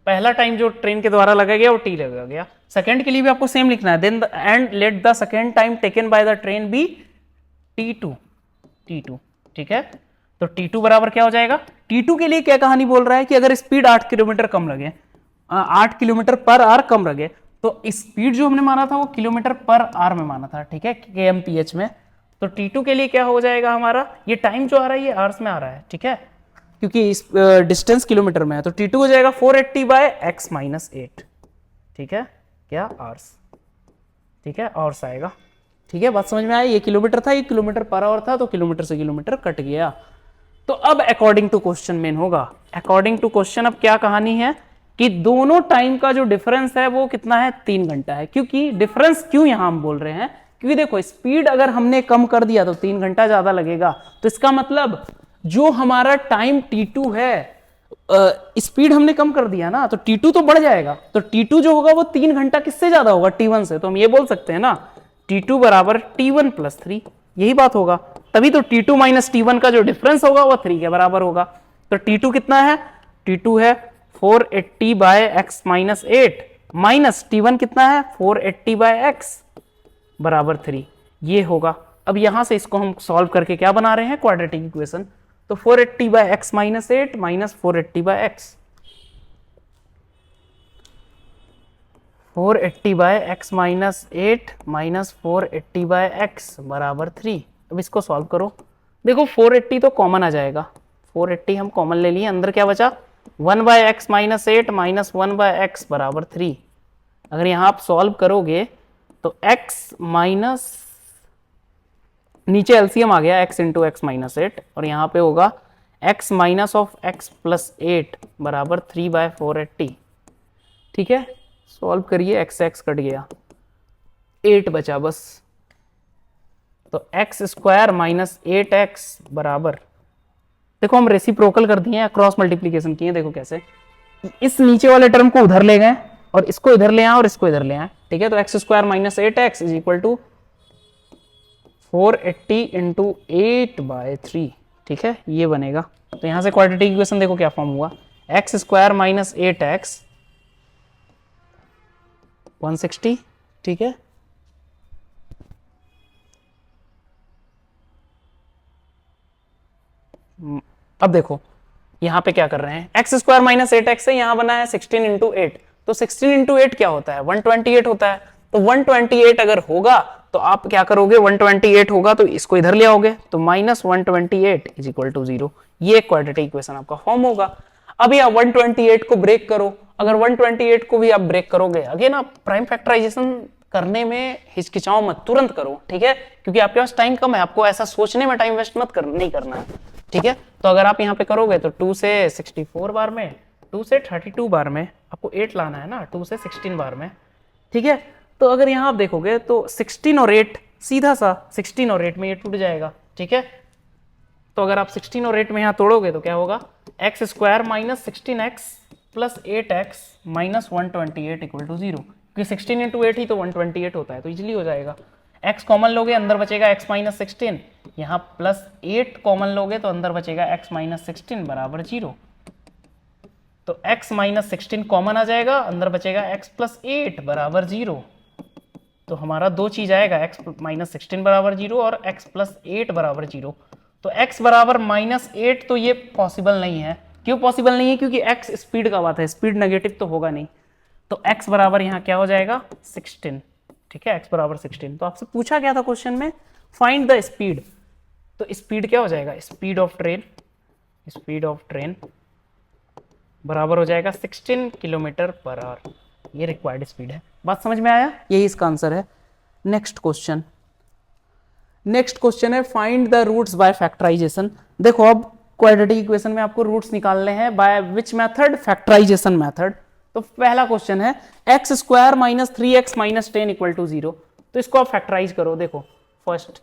पहला टाइम जो ट्रेन के द्वारा लगा गया वो t लगा गया। सेकंड के लिए भी आपको सेम लिखना है, then and let the second time taken by the train be t2, ठीक है। तो t2 बराबर क्या हो जाएगा, t2 के लिए क्या कहानी बोल रहा है कि अगर स्पीड 8 किलोमीटर कम लगे, 8 किलोमीटर पर आवर कम लगे, तो स्पीड जो हमने माना था वो किलोमीटर पर आवर में माना था, ठीक है, kmph में। तो t2 के लिए क्या हो जाएगा हमारा, ये टाइम जो आ रहा है ये आवर्स में आ रहा है, ठीक है, क्योंकि डिस्टेंस किलोमीटर में है, तो t2 हो जाएगा 480/x-8, ठीक है, क्या आवर्स, ठीक है, आवर्स आएगा, ठीक है, बात समझ में आई। ये किलोमीटर था, ये किलोमीटर पर आवर था, तो किलोमीटर से किलोमीटर कट गया। तो अब अकॉर्डिंग टू क्वेश्चन मेन होगा, अकॉर्डिंग टू क्वेश्चन अब क्या कहानी है कि दोनों टाइम का जो डिफरेंस है वो कितना है, 3 घंटा है। क्योंकि डिफरेंस क्यों यहां हम बोल रहे हैं, क्योंकि देखो स्पीड अगर हमने कम कर दिया तो 3 घंटा ज्यादा लगेगा, तो इसका मतलब जो हमारा टाइम t2 है, स्पीड हमने कम कर दिया ना, तो t2 तो बढ़ जाएगा, तो t2 जो होगा वो 3 घंटा किससे ज्यादा होगा, t1 से। तो हम ये बोल सकते हैं ना t2 बराबर t1 + 3, यही बात होगा, तभी तो t2 - t1 का जो डिफरेंस होगा वो 3 के बराबर होगा। तो t2 कितना है, t2 है 480/x-8 माइनस t1 कितना है 480/x बराबर 3, ये होगा। अब यहां से इसको हम सॉल्व करके क्या बना रहे हैं, क्वाड्रेटिक इक्वेशन। तो 480/x-8 minus 480/x, 480/x-8 minus 480/x बराबर 3। अब इसको सॉल्व करो, देखो 480 तो कॉमन आ जाएगा, 480 हम कॉमन ले लिए, अंदर क्या बचा 1/x-8 माइनस 1/x बराबर 3। अगर यहां आप सॉल्व करोगे तो x माइनस, नीचे एलसीएम आ गया x इंटू एक्स माइनस 8, और यहां पे होगा x minus of x plus 8 बराबर 3/480, ठीक है। सॉल्व करिए, x कट गया, 8 बचा बस, तो x स्क्वायर माइनस 8x बराबर, देखो हम रेसिप्रोकल कर दिए, क्रॉस मल्टीप्लीकेशन किए, देखो कैसे, इस नीचे वाले टर्म को उधर ले गए और इसको इधर ले आए और इसको इधर ले आए, ठीक है। तो x square minus 8x is equal to 480 into 8/3, ठीक है, ये बनेगा। तो यहां से क्वाड्रेटिक इक्वेशन देखो क्या फॉर्म हुआ, x स्क्वायर माइनस 8x 160, ठीक है, अब देखो यहां पे क्या कर रहे हैं, x स्क्वायर माइनस 8x से यहां बना है 16 इंटू 8, तो 16 इंटू 8 क्या होता है 128 होता है, तो 128 अगर होगा तो आप क्या करोगे, 128 होगा तो इसको इधर ले आओगे, तो माइनस 128 इज इक्वल टू 0, ये क्वाड्रेटिक इक्वेशन आपका फॉर्म होगा। अब यह 128 को ब्रेक करो, अगर 128 को भी आप ब्रेक करोगे, अगेन आप प्राइम फैक्टराइजेशन करने में हिचकिचाओ मत, तुरंत करो, ठीक है, क्योंकि आपके पास टाइम कम है, आपको ऐसा सोचने में टाइम वेस्ट मत नहीं करना है, ठीक है। तो अगर आप यहाँ पे करोगे तो 2 से 64 बार में, 2 से 32 बार में आपको 8 लाना है ना, 2 से 16 बार में, ठीक है। तो अगर यहाँ आप देखोगे तो 16 और 8 सीधा सा 16 और 8 में ये टूट जाएगा, ठीक है। तो अगर आप 16 और 8 में यहाँ तोड़ोगे तो क्या होगा, x square minus 16x plus 8x minus 128 equal to 0, क्योंकि 16 इंटू 8 ही तो 128 होता है, तो इजिली हो जाएगा। x कॉमन लोगे अंदर बचेगा x माइनस 16, यहाँ प्लस 8 कॉमन लोगे तो अंदर बचेगा x माइनस 16 बराबर 0, तो x माइनस 16 कॉमन आ जाएगा, अंदर बचेगा x प्लस 8 बराबर 0, तो हमारा दो चीज आएगा, x माइनस 16 बराबर 0 और x प्लस 8 बराबर 0। तो x बराबर -8 तो ये पॉसिबल नहीं है। क्यों पॉसिबल नहीं है? क्योंकि x स्पीड का बात है, स्पीड नेगेटिव तो होगा नहीं। तो x बराबर यहाँ क्या हो जाएगा 16। ठीक है, x बराबर 16। तो आपसे पूछा गया था क्वेश्चन में फाइंड द स्पीड, तो स्पीड क्या हो जाएगा, स्पीड ऑफ ट्रेन बराबर हो जाएगा 16 किलोमीटर पर आवर। ये रिक्वायर्ड स्पीड है। बात समझ में आया? यही इसका आंसर है। नेक्स्ट क्वेश्चन है find the roots by factorisation. देखो अब क्वाड्रेटिक इक्वेशन में आपको रूट्स निकालने हैं by which method, factorisation method. तो पहला क्वेश्चन है x square minus 3x minus 10 equal to 0। तो इसको आप फैक्टराइज करो। देखो first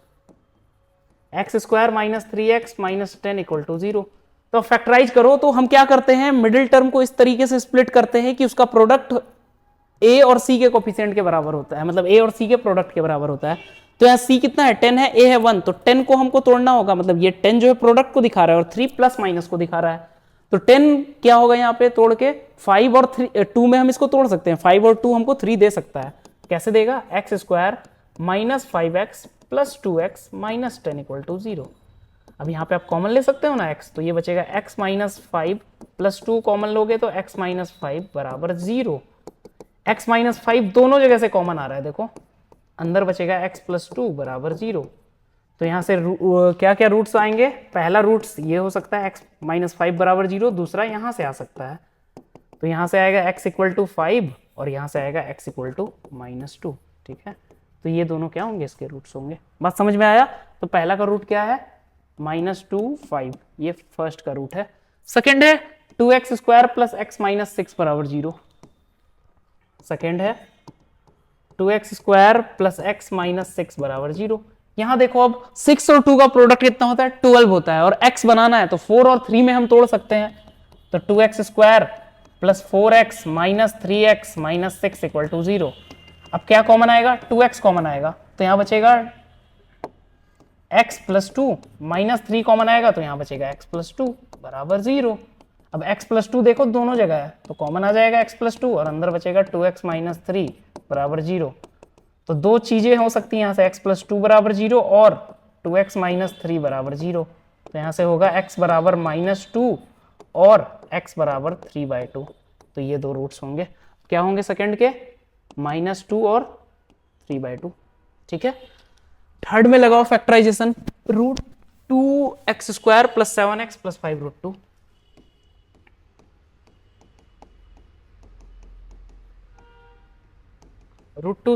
x square minus 3x minus 10 equal to 0, तो फैक्टराइज करो। तो हम क्या करते हैं, मिडिल टर्म को इस तरीके से स्प्लिट करते हैं कि उसका प्रोडक्ट a और c के कोफिशिएंट के बराबर होता है, मतलब a और c के प्रोडक्ट के बराबर होता है। तो यहाँ c कितना है 10 है, a है 1, तो 10 को हमको तोड़ना होगा, मतलब ये 10 जो है प्रोडक्ट को दिखा रहा है और 3 प्लस माइनस को दिखा रहा है। तो 10 क्या होगा यहाँ पे तोड़ के 5 और 2 में हम इसको तोड़ सकते हैं, 5 और 2 हमको 3 दे सकता है। कैसे देगा, x square minus 5x plus 2x minus 10 equal to 0। अब यहाँ पे आप कॉमन ले सकते हो ना x, तो ये बचेगा x माइनस 5 प्लस 2 कॉमन लोगे तो x माइनस 5 बराबर 0। x माइनस 5 दोनों जगह से कॉमन आ रहा है, देखो अंदर बचेगा x प्लस 2 बराबर 0। तो यहाँ से क्या क्या रूट्स आएंगे, पहला रूट्स ये हो सकता है x माइनस 5 बराबर 0, दूसरा यहाँ से आ सकता है। तो यहाँ से आएगा x इक्वल टू 5 और यहाँ से आएगा x इक्वल टू माइनस 2। ठीक है, तो ये दोनों क्या होंगे, इसके रूट्स होंगे। बात समझ में आया? तो पहला का रूट क्या है -2 5, ये फर्स्ट का रूट है। सेकंड है 2x square plus x minus 6 बराबर 0। सेकंड है 2x square plus x minus 6 बराबर 0। यहां देखो अब 6 और 2 का प्रोडक्ट कितना होता है, 12 होता है, और x बनाना है तो 4 और 3 में हम तोड़ सकते हैं। तो 2x square plus 4x minus 3x minus 6 equal to 0। अब क्या कॉमन आएगा, 2x कॉमन आएगा, तो यहां बचेगा x प्लस 2 माइनस 3 कॉमन आएगा, तो यहां बचेगा x प्लस 2 बराबर 0। अब x प्लस 2 देखो दोनों जगह है, तो कॉमन आ जाएगा x प्लस 2 और अंदर बचेगा 2x माइनस 3 बराबर 0। तो दो चीजें हो सकती हैं यहाँ से, x प्लस 2 बराबर 0 और 2x माइनस 3 बराबर 0। तो यहाँ से होगा x बराबर -2 और x बराबर 3/2। तो ये दो रूट्स होंगे, क्या होंगे सेकंड के, -2 और 3/2। ठीक है, थर्ड में लगाओ factorisation, root 2x square plus 7x plus 5 root 2। Root 2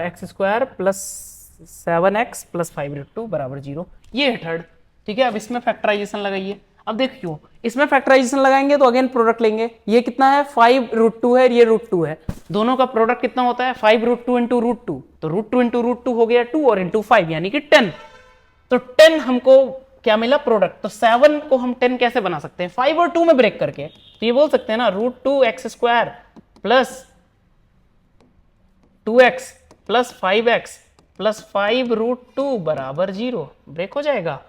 x square plus 7x plus 5 root 2 बराबर 0, ये है थर्ड। ठीक है, अब इसमें फैक्टराइजेशन लगाइए। अब देखियो इसमें फैक्टराइजेशन लगाएंगे तो अगेन प्रोडक्ट लेंगे। ये कितना है, 5 रूट 2 है, ये रूट 2 है, दोनों का प्रोडक्ट कितना होता है 5 रूट 2 इंटू रूट 2। तो रूट 2 इंटू रूट 2 हो गया 2 और इंटू 5 यानी कि 10। तो 10 हमको क्या मिला प्रोडक्ट। तो 7 को हम 10 कैसे बना सकते हैं, 5 और 2 में ब्रेक करके। तो ये बोल सकते हैं ना root 2 x square plus 2x plus 5x plus 5 root 2 बराबर 0, ब्रेक हो जाएगा।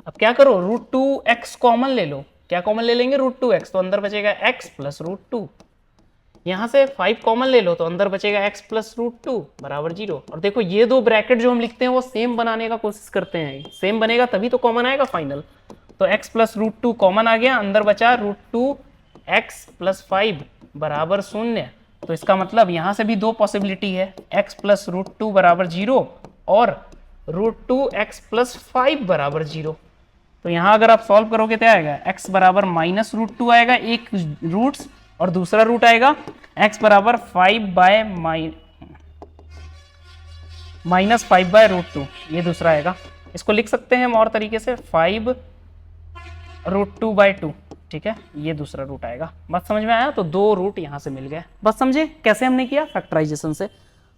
अब क्या करो, रूट 2x कॉमन ले लो। क्या कॉमन ले लेंगे, रूट 2x, तो अंदर बचेगा x प्लस रूट 2। यहां से 5 कॉमन ले लो तो अंदर बचेगा x प्लस रूट 2 बराबर 0। और देखो ये दो ब्रैकेट जो हम लिखते हैं वो सेम बनाने का कोशिश करते हैं, सेम बनेगा तभी तो कॉमन आएगा फाइनल। तो x प्लस रूट 2 कॉमन आ गया, अंदर बचा रूट 2x प्लस 5 बराबर 0। तो इसका मतलब यहां से भी दो पॉसिबिलिटी है, x प्लस रूट 2 बराबर 0 और रूट 2x प्लस 5 बराबर 0। तो यहां अगर आप सॉल्व करोगे तो आएगा x बराबर माइनस रूट 2 आएगा एक रूट्स, और दूसरा रूट आएगा x बराबर 5 बाय माइनस 5 बाय रूट 2, ये दूसरा आएगा। इसको लिख सकते हैं हम और तरीके से 5 रूट 2 बाय 2। ठीक है, ये दूसरा रूट आएगा। बात समझ में आया? तो दो रूट यहां से मिल गए। बात समझे कैसे हमने किया फैक्टराइजेशन से?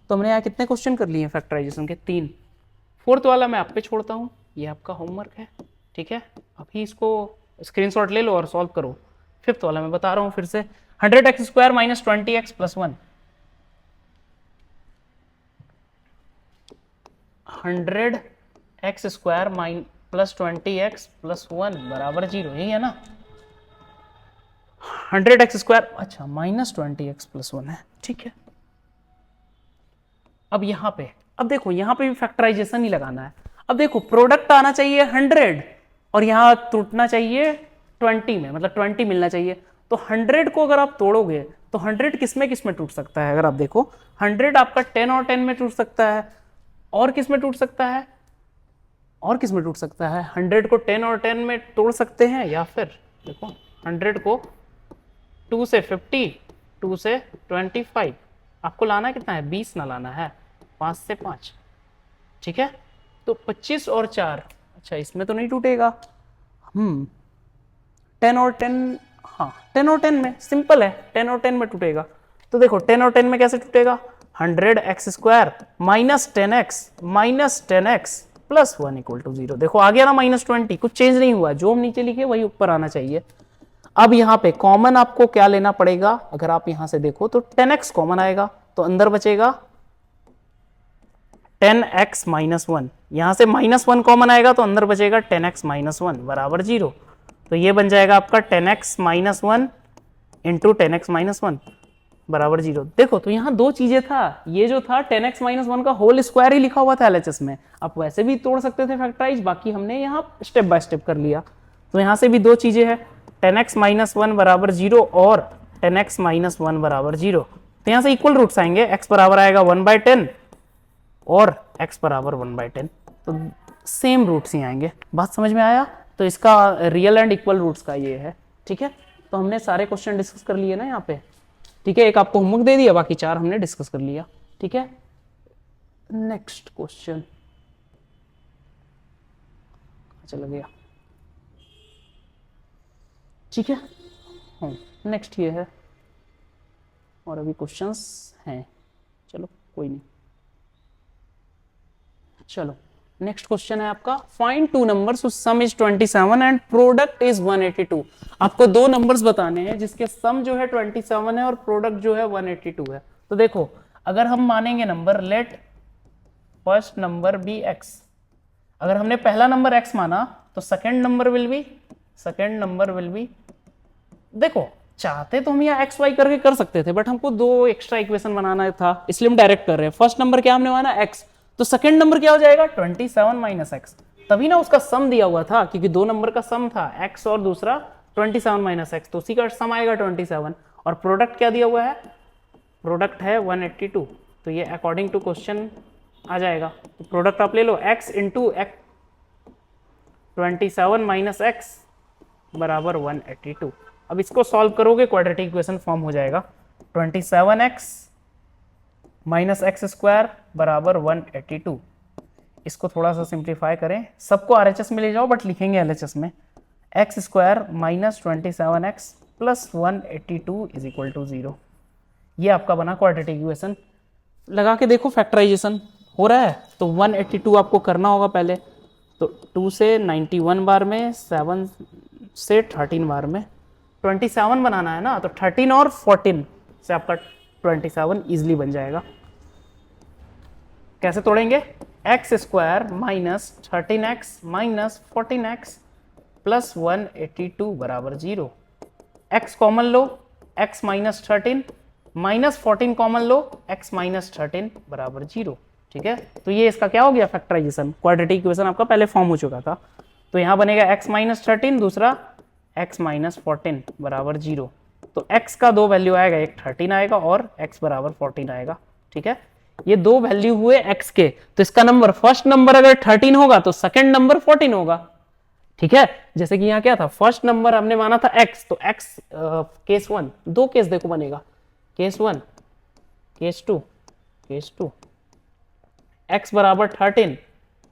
तो हमने यहाँ कितने क्वेश्चन कर लिए फैक्टराइजेशन के, 3। फोर्थ वाला मैं आप पे छोड़ता हूँ, ये आपका होमवर्क है। ठीक है, अभी इसको स्क्रीनशॉट ले लो और सॉल्व करो। फिफ्थ वाला मैं बता रहा हूँ फिर से, 100x square minus 20x plus 1, 100x square plus 20x plus 1 बराबर 0, यही है ना। 100x स्क्वायर, अच्छा माइनस 20x प्लस 1 है। ठीक है, अब यहां पे अब देखो यहाँ पे भी फैक्टराइजेशन ही लगाना है। अब देखो प्रोडक्ट आना चाहिए 100 और यहाँ टूटना चाहिए 20 में, मतलब 20 मिलना चाहिए। तो 100 को अगर आप तोड़ोगे तो 100 किस में टूट सकता है, अगर आप देखो 100 आपका 10 और 10 में टूट सकता है, और किस में टूट सकता है, और किस में टूट सकता है, 100 को 10 और 10 में तोड़ सकते हैं, या फिर देखो 100 को 2 से 50, 2 से 25, आपको लाना कितना है, 20 ना लाना है, 5 से 5, ठीक है। तो 25 और 4, अच्छा इसमें तो नहीं टूटेगा, 10 और 10, हाँ 10 और 10 में सिंपल है, 10 और 10 में टूटेगा। तो देखो 10 और 10 में कैसे टूटेगा, 100x² minus 10x plus 1 equal to 0। देखो आ गया ना -20, कुछ चेंज नहीं हुआ, जो हम नीचे लिखे वही ऊपर आना चाहिए। अब यहाँ पे कॉमन आपको क्या लेना पड़ेगा, अगर आप यहां से देखो तो 10x कॉमन आएगा, तो अंदर बचेगा 10x माइनस 1, यहां से -1 कॉमन आएगा तो अंदर बचेगा 10x माइनस 1 बराबर 0। तो ये बन जाएगा आपका 10x minus 1 into 10x minus 1 बराबर 0। देखो तो यहाँ दो चीजें था, ये जो था 10x माइनस 1 का होल स्क्वायर ही लिखा हुआ था LHS में, आप वैसे भी तोड़ सकते थे फैक्टराइज, बाकी हमने यहाँ स्टेप बाय स्टेप कर लिया। तो यहाँ से भी दो चीजें हैं, 10x माइनस 1 बराबर 0 और 10x माइनस 1 बराबर 0। तो यहाँ से इक्वल रूट्स आएंगे, x बराबर आएगा 1/10 और x बराबर 1/10, तो सेम रूट्स ही आएंगे। बात समझ में आया। तो इसका रियल एंड इक्वल रूट्स का ये है, ठीक है। तो हमने सारे क्वेश्चन डिस्कस कर लिए ना यहाँ पे, ठीक है। एक आपको होमवर्क दे दिया, बाकी 4 हमने डिस्कस कर लिया, ठीक है। नेक्स्ट क्वेश्चन चला गया, ठीक है। नेक्स्ट ये है, और अभी क्वेश्चंस हैं, चलो कोई नहीं। चलो नेक्स्ट क्वेश्चन है आपका, find two numbers whose some is 27 and product is 182। आपको दो नंबर्स बताने हैं जिसके सम जो है 27 है और प्रोडक्ट जो है 182 है। तो देखो अगर हम मानेंगे number, let first number be x, अगर हमने पहला नंबर x माना तो सेकंड नंबर विल बी, देखो चाहते तो हम यहाँ एक्स वाई करके कर सकते थे, बट हमको दो एक्स्ट्रा इक्वेशन बनाना था, इसलिए हम डायरेक्ट कर रहे हैं। फर्स्ट नंबर क्या हमने माना x, तो सेकंड नंबर क्या हो जाएगा 27 माइनस एक्स, तभी ना उसका सम दिया हुआ था, क्योंकि दो नंबर का सम था x और दूसरा 27 माइनस एक्स, तो उसी का सम आएगा 27। और प्रोडक्ट क्या दिया हुआ है, प्रोडक्ट है 182, तो ये अकॉर्डिंग टू क्वेश्चन आ जाएगा। तो प्रोडक्ट आप ले लो x इंटू 27 माइनस एक्स बराबर 182। अब इसको सॉल्व करोगे क्वाड्रेटिक इक्वेशन फॉर्म हो जाएगा, 27x माइनस x² बराबर 182। इसको थोड़ा सा सिंप्लीफाई करें, सबको RHS में ले जाओ बट लिखेंगे LHS में, x² minus 27x plus 182 is equal to 0। ये आपका बना क्वाड्रेटिक इक्वेशन। लगा के देखो फैक्टराइजेशन हो रहा है, तो 182 आपको करना होगा पहले, तो 2 से 91 बार में, 7 से 13 बार में 27 बनाना है ना, तो 13 और 14 से आपका 27 इजिली बन जाएगा। कैसे तोड़ेंगे, x² minus 13x minus 14x plus 182 बराबर 0। x कॉमन लो, x माइनस 13 माइनस 14 कॉमन लो, x माइनस 13 बराबर 0, ठीक है। तो ये इसका क्या हो गया फैक्टराइजेशन, क्वाड्रेटिक इक्वेशन आपका पहले फॉर्म हो चुका था। तो यहां बनेगा x माइनस 13, दूसरा x माइनस 14 बराबर 0। तो x का दो वैल्यू आएगा, एक 13 आएगा और x बराबर 14 आएगा, ठीक है। ये दो वैल्यू हुए x के, तो इसका नंबर फर्स्ट नंबर अगर 13 होगा तो सेकंड नंबर 14 होगा, ठीक है। जैसे कि यहाँ क्या था, फर्स्ट नंबर हमने माना था x, तो x केस 1, दो केस देखो बनेगा, केस 1 केस 2 केस 2, x बराबर 13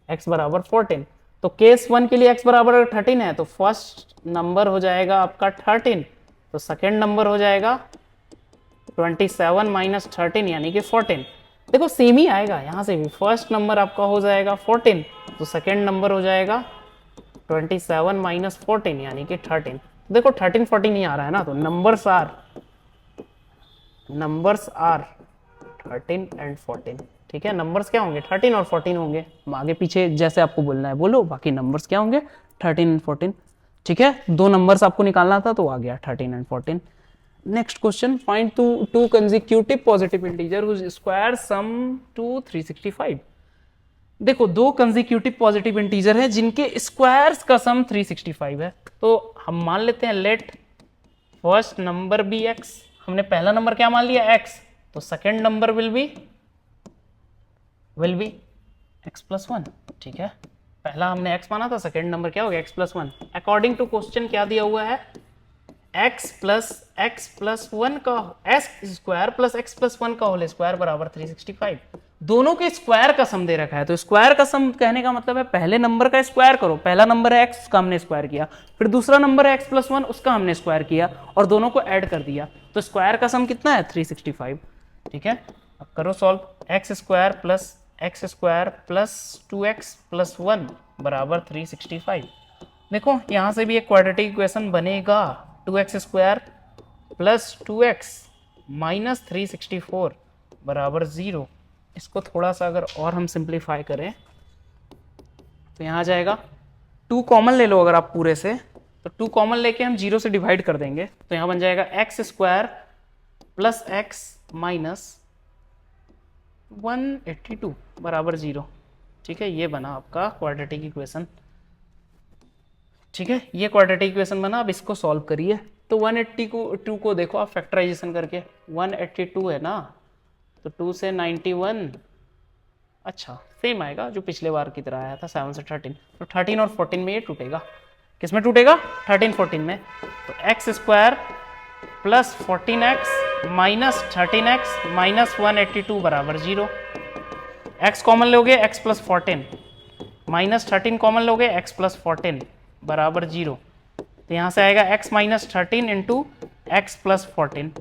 x बराबर 14। तो केस 1 के लिए x बराबर 13 है, तो फर्स्ट नंबर हो जाएगा आपका 13, तो सेकेंड नंबर हो जाएगा 27 माइनस 13 यानी कि 14। देखो सेम ही आएगा यहां से भी, फर्स्ट नंबर आपका हो जाएगा 14, तो सेकेंड नंबर हो जाएगा 27 माइनस 14 यानी कि 13। देखो 13 14 ही आ रहा है ना, तो नंबर्स आर 13 एंड 14, ठीक है। नंबर्स क्या होंगे 13 और 14 होंगे, आगे पीछे जैसे आपको बोलना है बोलो, बाकी नंबर्स क्या होंगे 13 एंड 14, ठीक है। दो नंबर्स आपको निकालना था तो आ गया 13 and 14। Next question, find two consecutive positive integer whose square sum to 365। देखो दो कंसेक्यूटिव पॉजिटिव इंटीजर है जिनके स्क्वायर्स का सम 365 है, तो हम मान लेते हैं let first number be x. हमने पहला नंबर क्या मान लिया एक्स, तो second number will be x plus one. ठीक है, पहला हमने एक्स माना था, सेकेंड नंबर क्या हो गया x plus one. According to question क्या दिया हुआ है, एक्स प्लस वन का x square plus x plus one का होल स्क्वायर बराबर 365। दोनों के स्क्वायर का सम दे रखा है, तो स्क्वायर का सम कहने का मतलब है पहले नंबर का स्क्वायर करो। पहला नंबर है एक्स, उसका हमने स्क्वायर किया, फिर दूसरा नंबर है एक्स प्लस वन, उसका हमने स्क्वायर किया और दोनों को ऐड कर दिया, तो स्क्वायर का सम कितना है 365। ठीक है, अब करो solve. X square plus 2x plus 1 बराबर 365। देखो यहां से भी एक क्वाड्रेटिक इक्वेशन बनेगा, 2x square plus 2x minus 364 बराबर 0। इसको थोड़ा सा अगर और हम सिंप्लीफाई करें तो यहाँ आ जाएगा, 2 कॉमन ले लो अगर आप पूरे से, तो 2 कॉमन लेके हम 0 से डिवाइड कर देंगे, तो यहाँ बन जाएगा x square plus x minus 182 बराबर 0। ठीक है, ये बना आपका क्वाड्रेटिक इक्वेशन। ठीक है, ये क्वाड्रेटिक इक्वेशन बना। अब इसको सॉल्व करिए, तो 182 को देखो आप फैक्टराइजेशन करके, 182 है ना, तो 2 से 91, अच्छा सेम आएगा जो पिछले बार की तरह आया था 7 से 13, तो 13 और 14 में ये टूटेगा। किस में टूटेगा, 13 14 में। तो x square plus 14x minus 13x minus 182 बराबर 0। x कॉमन लोगे x प्लस 14 माइनस 13 कॉमन लोगे x प्लस 14 बराबर 0। तो यहाँ से आएगा x minus 13 into x plus 14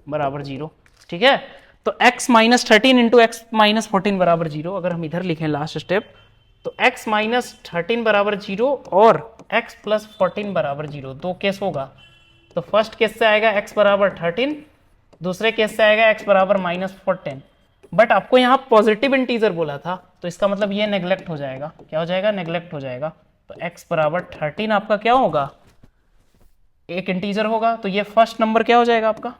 बराबर 0। ठीक है, तो x minus 13 into x minus 14 बराबर 0। अगर हम इधर लिखें लास्ट स्टेप, तो x माइनस 13 बराबर 0 और x प्लस 14 बराबर 0, दो केस होगा। तो फर्स्ट केस से आएगा x बराबर 13, दूसरे केस से आएगा x बराबर माइनस 14। बट आपको यहाँ पॉजिटिव इंटीजर बोला था, तो इसका मतलब ये नेग्लेक्ट हो जाएगा। क्या हो जाएगा, नेग्लेक्ट हो जाएगा। तो x बराबर 13 आपका क्या होगा, एक इंटीजर होगा, तो ये फर्स्ट नंबर क्या हो जाएगा आपका,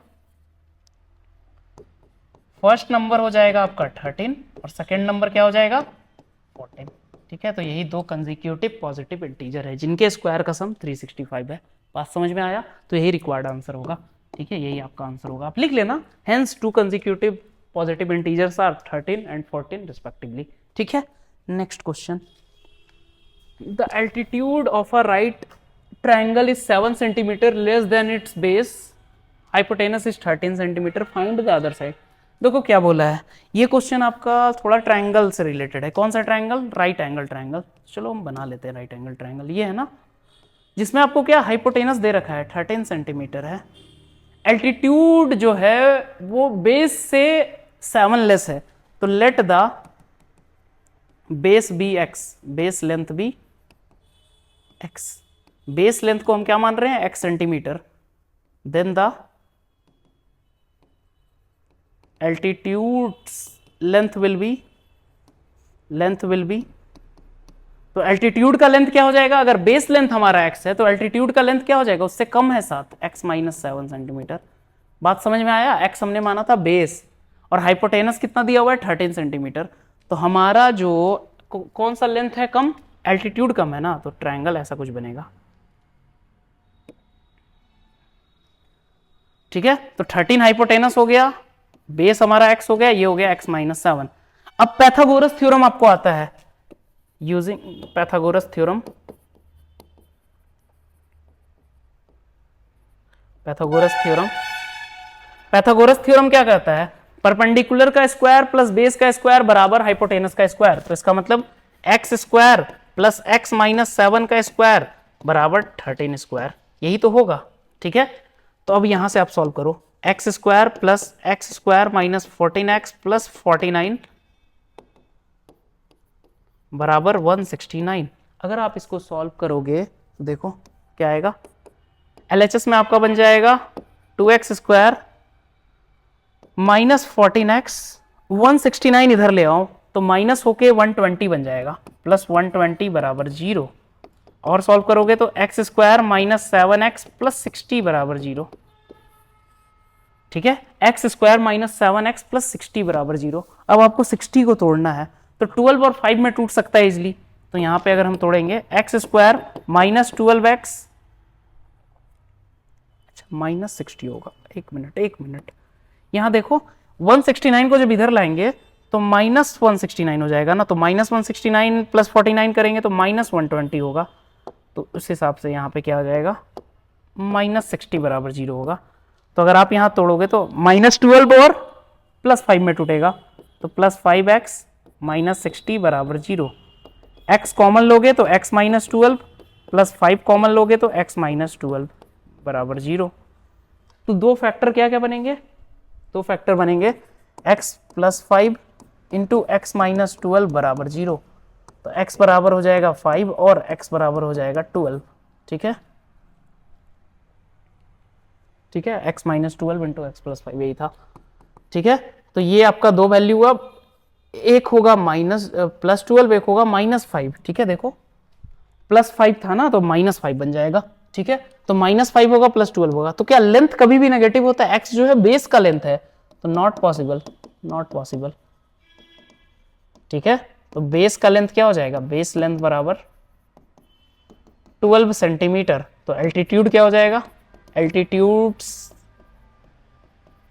फर्स्ट नंबर हो जाएगा आपका 13 और सेकेंड नंबर क्या हो जाएगा 14। ठीक है, तो यही दो कंसेक्यूटिव पॉजिटिव इंटीजर है जिनके स्क्वायर का सम 365 है। बात समझ में आया, तो यही रिक्वायर्ड आंसर होगा। ठीक है, यही आपका आंसर होगा, आप लिख लेना। Hence 2 consecutive positive integers are 13 and 14 respectively. ठीक है, next question, the altitude of a right triangle is 7 centimetre less than its base, hypotenuse is 13 centimetre, find the other side. देखो क्या बोला है, ये क्वेश्चन आपका थोड़ा ट्राइंगल से रिलेटेड है। कौन सा ट्राइंगल, राइट एंगल ट्राइंगल। चलो हम बना लेते हैं राइट एंगल ट्राइंगल। ये है ना, जिसमें आपको क्या हाइपोटेनस दे रखा है 13 सेंटीमीटर है, एल्टीट्यूड जो है वो बेस से 7 लेस है, तो let the base be x, base length B x. Base length को हम क्या मान रहे हैं, x centimetre, then the altitude length will be, तो एल्टीट्यूड का लेंथ क्या हो जाएगा, अगर बेस लेंथ हमारा x है तो एल्टीट्यूड का लेंथ क्या हो जाएगा, उससे कम है 7, x माइनस 7 सेंटीमीटर। बात समझ में आया, x हमने माना था बेस और हाइपोटेनस कितना दिया हुआ है 13 सेंटीमीटर। तो हमारा जो कौन सा लेंथ है कम, एल्टीट्यूड कम है ना, तो ट्रायंगल ऐसा कुछ बनेगा। ठीक है, तो 13 हाइपोटेनस हो गया, बेस हमारा x हो गया, ये हो गया x माइनस 7। अब पैथागोरस थ्योरम आपको आता है, using Pythagoras theorem, Pythagoras theorem क्या कहता है, परपेंडिकुलर का स्क्वायर प्लस बेस का स्क्वायर बराबर हाइपोटेनस का स्क्वायर। तो इसका मतलब x square plus x minus 7 का स्क्वायर बराबर 13 स्क्वायर, यही तो होगा। ठीक है, तो अब यहां से आप सॉल्व करो, x square plus x square minus 14x plus 49 बराबर 169। अगर आप इसको सॉल्व करोगे तो देखो क्या आएगा, LHS में आपका बन जाएगा 2x स्क्वायर माइनस 14x, 169 इधर ले आओ तो माइनस होके 120 बन जाएगा, प्लस 120 बराबर 0। और सॉल्व करोगे तो x square minus 7x plus 60 बराबर 0। ठीक है, x square minus 7x plus 60 बराबर 0। अब आपको 60 को तोड़ना है, तो 12 और 5 में टूट सकता है इजिली। तो यहां पे अगर हम तोड़ेंगे एक्स स्क्वायर माइनस 12x, अच्छा माइनस 60 होगा, एक मिनट, यहां देखो 169 को जब इधर लाएंगे तो माइनस 169 हो जाएगा ना, तो माइनस 169 प्लस 49 करेंगे तो माइनस 120 होगा। तो उस हिसाब से यहाँ पे क्या हो जाएगा, माइनस 60 बराबर 0 होगा। तो अगर आप यहाँ तोड़ोगे तो माइनस 12 और प्लस 5 में टूटेगा, तो प्लस 5x माइनस 60 बराबर 0। x कॉमन लोगे तो x माइनस 12 प्लस 5 कॉमन लोगे तो x माइनस 12 बराबर 0। तो दो फैक्टर क्या क्या बनेंगे, दो फैक्टर बनेंगे x plus 5 into x minus 12 बराबर 0। तो x बराबर हो जाएगा 5 और x बराबर हो जाएगा 12। ठीक है, ठीक है, x minus 12 into x plus 5 यही था। ठीक है, तो ये आपका दो वैल्यू हुआ, एक होगा माइनस प्लस 12, एक होगा माइनस 5। ठीक है, देखो प्लस 5 था ना तो माइनस 5 बन जाएगा। ठीक है, तो माइनस 5 होगा प्लस 12 होगा। तो क्या लेंथ कभी भी नेगेटिव होता है, x जो है बेस का लेंथ है, तो नॉट पॉसिबल, नॉट पॉसिबल। ठीक है, तो बेस का लेंथ क्या हो जाएगा, बेस लेंथ बराबर 12 सेंटीमीटर। तो एल्टीट्यूड क्या हो जाएगा, एल्टीट्यूड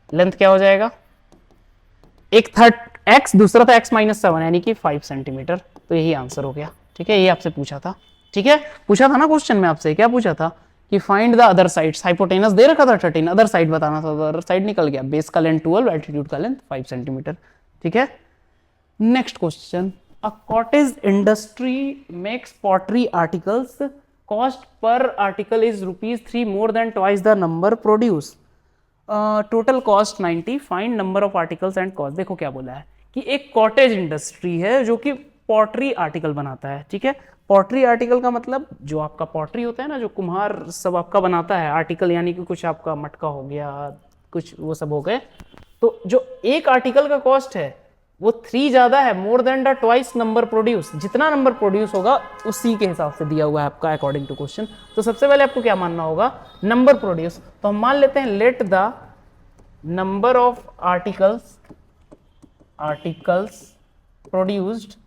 लेंथ क्या हो जाएगा, एक था x, दूसरा था x माइनस 7 यानी कि 5 सेंटीमीटर। तो यही आंसर हो गया। ठीक है, ये आपसे पूछा था। ठीक है, पूछा था ना क्वेश्चन में आपसे, क्या पूछा था कि find the other sides, hypotenuse दे रखा था 13, अदर साइड बताना था, अदर साइड निकल गया, बेस का लेंथ 12, एल्टीट्यूड का लेंथ 5 सेंटीमीटर। ठीक है, next question, a cottage industry makes pottery articles, cost per article is ₹3 more than twice the number produce, total cost 90, find number of articles and cost. देखो क्या बोला है कि एक कॉटेज इंडस्ट्री है जो कि पॉटरी आर्टिकल बनाता है। ठीक है, पॉटरी आर्टिकल का मतलब जो आपका पॉटरी होता है ना, जो कुम्हार सब आपका बनाता है, आर्टिकल यानी कि कुछ आपका मटका हो गया, कुछ वो सब हो गए। तो जो एक आर्टिकल का कॉस्ट है वो 3 ज्यादा है, more then the twice number produce, जितना नंबर प्रोड्यूस होगा उसी के हिसाब से दिया हुआ है आपका अकॉर्डिंग टू क्वेश्चन। तो सबसे पहले आपको क्या मानना होगा, नंबर प्रोड्यूस। तो हम मान लेते हैं let the number of articles produced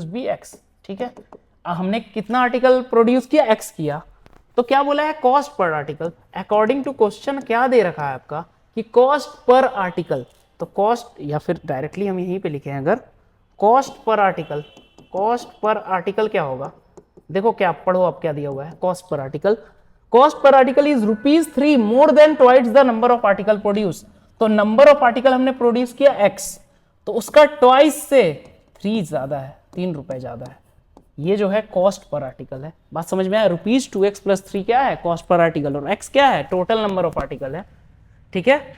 be x. ठीक है, हमने कितना आर्टिकल प्रोड्यूस किया, एक्स किया। तो क्या बोला है, cost per article. According to question क्या दे रखा है आपका कि कॉस्ट पर आर्टिकल, तो कॉस्ट, या फिर डायरेक्टली हम यहीं पे लिखे हैं अगर cost per article, cost per article क्या होगा, देखो क्या पढ़ो अब क्या दिया हुआ है, cost per article, cost per article is ₹3 more than twice the number of article produce. तो नंबर ऑफ आर्टिकल हमने प्रोड्यूस किया एक्स, तो उसका ट्वाइस से 3 ज्यादा है, ₹3 ज्यादा है। ये जो है कॉस्ट पर आर्टिकल है। बात समझ में आया, ₹2x + 3 क्या है, कॉस्ट पर आर्टिकल, और x क्या है, टोटल नंबर ऑफ आर्टिकल है। ठीक है,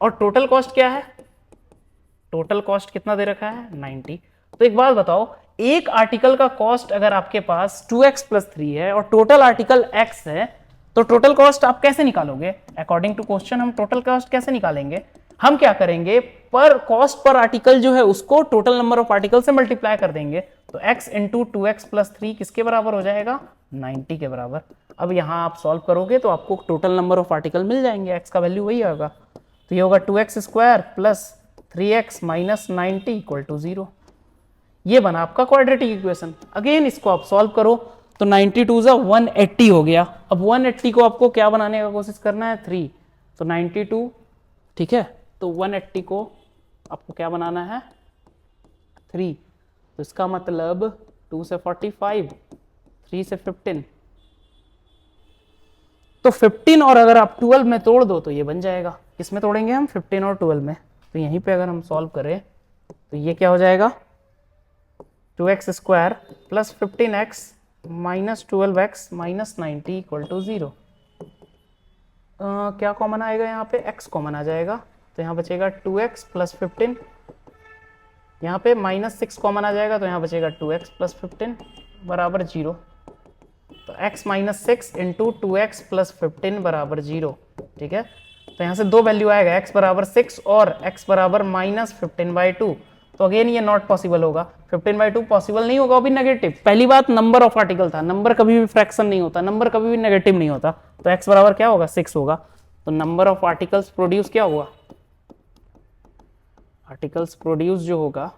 और टोटल कॉस्ट क्या है, टोटल कॉस्ट कितना दे रखा है, 90। तो एक बात बताओ, एक आर्टिकल का कॉस्ट अगर आपके पास 2x + 3 है और टोटल आर्टिकल x है, तो टोटल कॉस्ट आप कैसे निकालोगे, अकॉर्डिंग टू क्वेश्चन हम टोटल कॉस्ट कैसे निकालेंगे, हम क्या करेंगे, पर कॉस्ट पर आर्टिकल जो है उसको टोटल नंबर ऑफ आर्टिकल से मल्टीप्लाई कर देंगे। तो x इंटू 2x + 3 किसके बराबर हो जाएगा, 90 के बराबर। अब यहां आप सॉल्व करोगे तो आपको टोटल नंबर ऑफ आर्टिकल मिल जाएंगे, x का वैल्यू वही होगा। तो ये होगा 2x² + 3x - 90 = 0। ये बना आपका क्वाड्रेटिक इक्वेशन। अगेन इसको आप सॉल्व करो तो 92 = 180 हो गया। अब 180 को आपको क्या बनाने का कोशिश करना है, 3, तो 92। ठीक है, तो 180 को आपको क्या बनाना है, 3। तो इसका मतलब 2 से 45, 3 से 15, तो 15 और अगर आप 12 में तोड़ दो तो ये बन जाएगा। किसमें तोड़ेंगे हम, 15 और 12 में। तो यहीं पे अगर हम सॉल्व करें तो ये क्या हो जाएगा, 2x² + 15x - 12x - 90 = 0। क्या कॉमन आएगा यहाँ पे, x कॉमन आ जाएगा, तो यहाँ बचेगा 2x + 15, यहाँ पे -6 कॉमन आ जाएगा, तो यहाँ बचेगा 2x + 15 बराबर 0। तो x - 6 इंटू 2x + 15 बराबर 0। ठीक है, तो यहाँ से दो वैल्यू आएगा, x बराबर 6 और x बराबर -15/2। तो अगेन ये नॉट पॉसिबल होगा, 15/2 पॉसिबल नहीं होगा, वो भी नेगेटिव। पहली बात नंबर ऑफ आर्टिकल था, नंबर कभी भी फ्रैक्शन नहीं होता, नंबर कभी भी नेगेटिव नहीं होता। तो x बराबर क्या होगा, 6 होगा। तो नंबर ऑफ आर्टिकल्स प्रोड्यूस क्या हुआ, आर्टिकल्स प्रोड्यूस जो होगा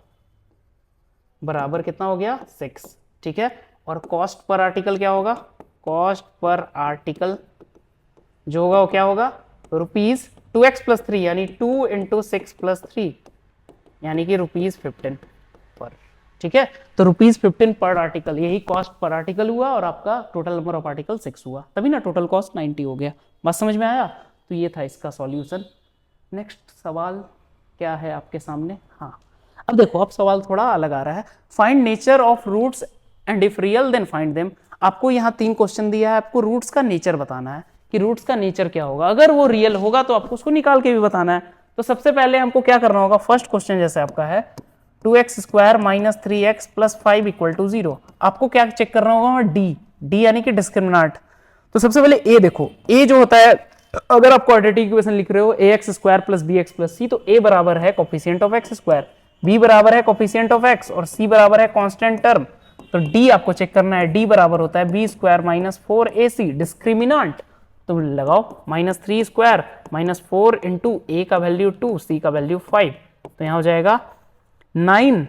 बराबर कितना हो गया 6, ठीक है। और कॉस्ट पर आर्टिकल क्या होगा, कॉस्ट पर आर्टिकल जो होगा वो क्या होगा ₹2x+3 यानी 2 × 6+3 यानी कि ₹15 पर, ठीक है। तो ₹15 पर आर्टिकल, यही कॉस्ट पर आर्टिकल हुआ और आपका टोटल नंबर ऑफ आर्टिकल 6 हुआ, तभी ना टोटल कॉस्ट 90 हो गया। बात समझ में आया? तो ये था इसका सॉल्यूशन। नेक्स्ट सवाल क्या है आपके सामने? हाँ, अब देखो, अब सवाल थोड़ा अलग आ रहा है। Find nature of roots and if real then find them. आपको यहाँ 3 क्वेश्चन दिया है, आपको रूट्स का नेचर बताना है कि रूट्स का नेचर क्या होगा। अगर वो रियल होगा तो आपको उसको निकाल के भी बताना है। तो सबसे पहले हमको क्या करना होगा, फर्स्ट क्वेश्चन जैसे आपका है 2x² - 3x + 5 = 0, आपको क्या चेक करना होगा, डी यानी कि डिस्क्रिमिनेंट। तो सबसे पहले ए देखो, ए जो होता है, अगर आप क्वाड्रेटिक इक्वेशन लिख रहे हो ax² + bx + c, तो a बराबर है कोफिशिएंट ऑफ x², b बराबर है कोफिशिएंट ऑफ x और c बराबर है कांस्टेंट टर्म। तो d आपको चेक करना है, d बराबर होता है b² - 4ac डिस्क्रिमिनेंट। तो लगाओ -3² - 4 × a का वैल्यू 2, c का वैल्यू 5, तो यहाँ हो जाएगा 9,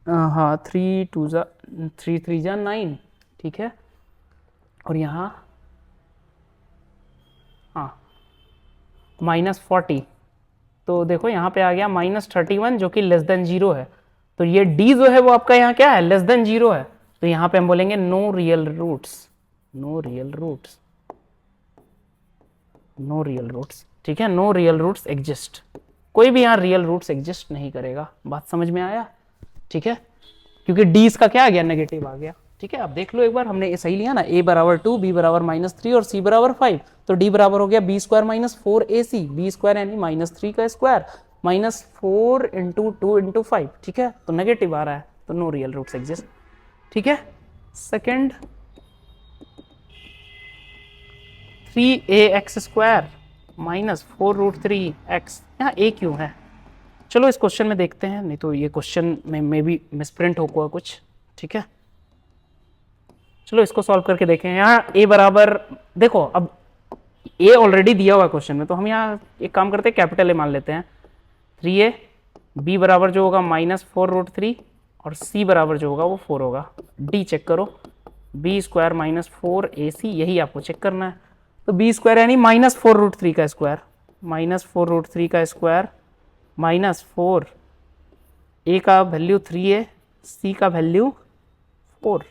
हाँ 3 2 जा 3 3 जा 9, ठीक है। और यहाँ हाँ -40, तो देखो यहाँ पे आ गया -31 जो कि लेस देन 0 है। तो ये d जो है वो आपका यहाँ क्या है, लेस देन 0 है। तो यहाँ पे हम बोलेंगे no real roots, no real roots, no real roots, ठीक है। नो रियल रूट्स एग्जिस्ट, कोई भी यहाँ रियल रूट्स एग्जिस्ट नहीं करेगा। बात समझ में आया? ठीक है, क्योंकि d इसका क्या आ गया, नेगेटिव आ गया, ठीक है। अब देख लो एक बार, हमने सही लिया ना, a बराबर 2, b बराबर -3 और c बराबर 5, तो d बराबर हो गया b² - 4ac, b² यानी -3 का स्क्वायर -4 × 2 × 5, ठीक है। तो नेगेटिव आ रहा है, तो नो रियल रूट्स एग्जिस्ट, ठीक है। सेकंड 3ax² - 4√3x, यहाँ a क्यों है? चलो इस क्वेश्चन में देखते हैं, नहीं तो ये क्वेश्चन में भी मिसप्रिंट होगा कुछ, ठीक है। चलो इसको सॉल्व करके देखें। यहाँ a बराबर, देखो अब a ऑलरेडी दिया हुआ क्वेश्चन में, तो हम यहाँ एक काम करते हैं, कैपिटल A मान लेते हैं। 3a, b बराबर जो होगा -4√3 और c बराबर जो होगा वो 4 होगा। d चेक करो, b² - 4ac, यही आपको चेक करना है। तो b² यानी -4√3 का स्क्वायर, -4√3 का स्क्वायर -4, a का वैल्यू 3a, c का वैल्यू 4।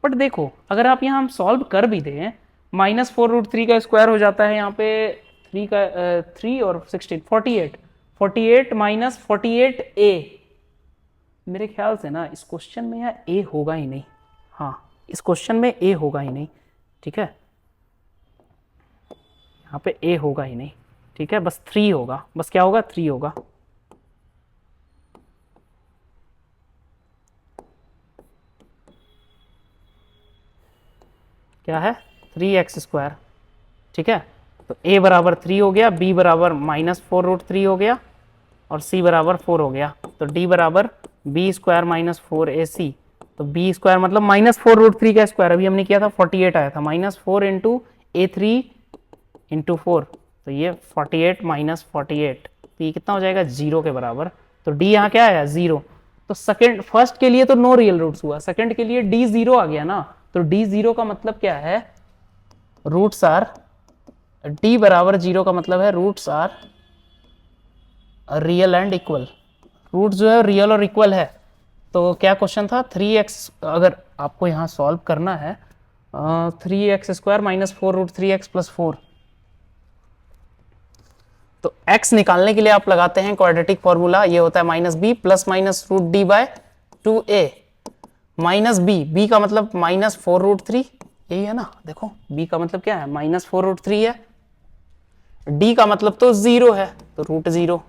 बट देखो अगर आप यहाँ हम सॉल्व कर भी दें, -4√3 का स्क्वायर हो जाता है यहाँ पे 3 और 16 48, 48 - 48a, मेरे ख्याल से ना इस क्वेश्चन में यहाँ a होगा ही नहीं। हाँ, इस क्वेश्चन में a होगा ही नहीं, ठीक है। यहाँ पे a होगा ही नहीं, ठीक है, बस 3 होगा, बस क्या होगा, 3 होगा। क्या है, 3x², ठीक है। तो a बराबर 3 हो गया, b बराबर -4√3 हो गया और c बराबर 4 हो गया। तो d बराबर b² - 4ac, तो b² मतलब -4√3 का स्क्वायर, अभी हमने किया था 48 आया था, -4 × a3 × 4, तो ये 48 - 48, तो ये कितना हो जाएगा, 0 के बराबर। तो d यहाँ क्या आया, 0। तो सेकंड, फर्स्ट के लिए तो नो रियल रूट्स हुआ, सेकंड के लिए d 0 आ गया ना। तो d 0 का मतलब क्या है, रूट्स आर, d बराबर 0 का मतलब है roots are real and equal, root जो है रियल और इक्वल है। तो क्या क्वेश्चन था, 3x, अगर आपको यहाँ सॉल्व करना है 3x² - 4√3x + 4, तो x निकालने के लिए आप लगाते हैं क्वाड्रेटिक फॉर्मूला, ये होता है -b ± √d/2a -b का मतलब -4√3, यही है ना। देखो b का मतलब क्या है, -4√3 है, d का मतलब तो 0 है, तो √0,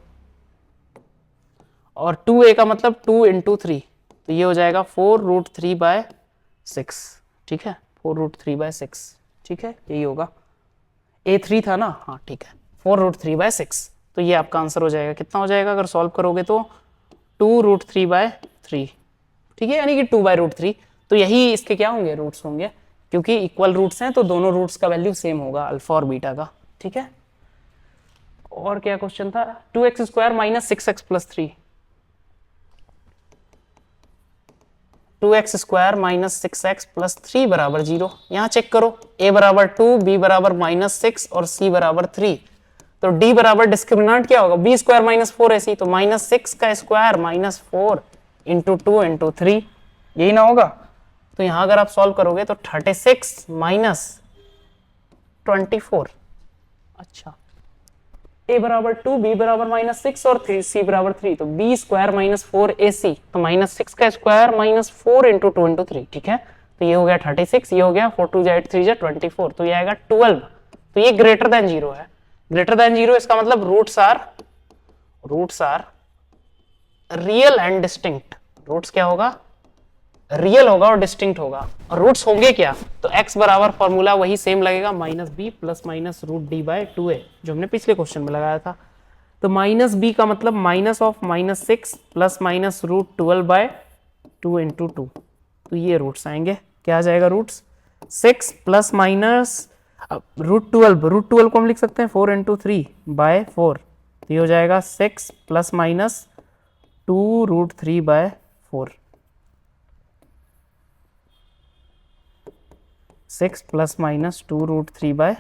और 2a का मतलब 2 × 3, तो ये हो जाएगा 4√3/6, ठीक है, 4√3/6, ठीक है, यही होगा। a3 था ना, हाँ ठीक है, 4√3/6, तो ये आपका आंसर हो जाएगा। कितना हो जाएगा अगर सॉल्व करोगे तो 2√3/3, ठीक है, यानी कि 2/√3। तो यही इसके क्या होंगे, रूट्स होंगे, क्योंकि इक्वल रूट्स हैं तो दोनों रूट्स का वैल्यू सेम होगा, अल्फा और बीटा का, ठीक है। और क्या क्वेश्चन था, 2x square minus 6x plus 3, 2x square minus 6x plus 3 बराबर 0। यहां चेक करो, a बराबर 2, b बराबर -6 और c बराबर 3। तो d बराबर डिस्क्रिमिनेंट क्या होगा, b स्क्वायर माइनस 4 ऐसी, तो -6 का स्क्वायर माइनस 4 इंटू 2 इंटू 3, यही ना होगा। तो यहां अगर आप सॉल्व करोगे तो 36 माइनस 24, अच्छा a बराबर 2, b बराबर -6 और c बराबर 3, तो b स्क्वायर माइनस 4ac, तो -6 का स्क्वायर माइनस 4 इंटू 2 इंटू 3, ठीक है। तो ये हो गया 36, ये हो गया 4 2 8 3 24, तो ये आएगा 12। तो ये ग्रेटर देन 0 है, ग्रेटर देन 0 इसका मतलब roots are real and distinct. Roots क्या होगा, रियल होगा और डिस्टिंक्ट होगा। और रूट्स होंगे क्या, तो x बराबर फॉर्मूला वही सेम लगेगा, -b plus minus root D by 2a, जो हमने पिछले क्वेश्चन में लगाया था। तो -b का मतलब minus of -6 plus minus root 12 by 2 into 2, तो ये रूट्स आएंगे। क्या आ जाएगा रूट्स, 6 प्लस माइनस रूट 12 को हम लिख सकते हैं 4 इंटू 3 बाय 4, तो ये हो जाएगा 6 plus minus 2 root 3 by 4, 6 plus minus 2 root 3 by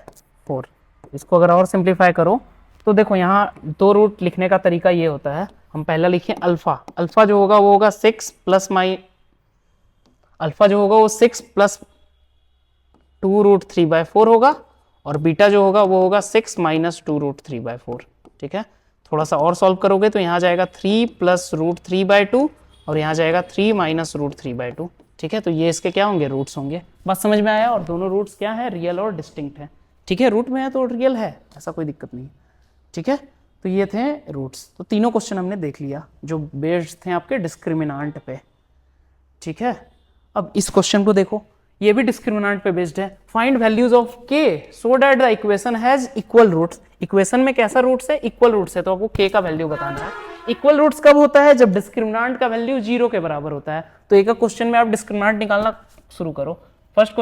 4। इसको अगर और सिंप्लीफाई करो तो देखो यहाँ दो रूट लिखने का तरीका ये होता है, हम पहला लिखें अल्फा, अल्फा जो होगा वो होगा 6 प्लस अल्फा जो होगा वो 6 प्लस 2 रूट 3 बाय 4 होगा, और बीटा जो होगा वो होगा 6 माइनस 2 रूट 3 बाय 4, ठीक है। थोड़ा सा और सॉल्व करोगे तो यहाँ जाएगा 3 प्लस रूट 3 बाय 2 और यहाँ जाएगा 3 माइनस रूट 3 बाय 2, ठीक है। तो ये इसके क्या होंगे, रूट्स होंगे। बात समझ में आया, और दोनों रूट्स क्या है, रियल और डिस्टिंक्ट है, ठीक है। रूट में है तो रियल है, ऐसा कोई दिक्कत नहीं है, ठीक है। तो ये थे रूट्स। तो तीनों क्वेश्चन हमने देख लिया जो बेस्ड थे आपके डिस्क्रिमिनांट पे, ठीक है। अब इस क्वेश्चन को देखो, ये भी डिस्क्रिमिनांट पे बेस्ड है। Find values of k so that the equation has equal roots. Equation में कैसा रूट्स है, इक्वल रूट्स है, तो आपको के का वैल्यू बताना है। इक्वल रूट्स कब होता है, जब डिस्क्रिमिनांट का वैल्यू 0 के बराबर होता है। तो एक क्वेश्चन में आप डिस्क्रिमिनांट निकालना शुरू करो। फर्स्ट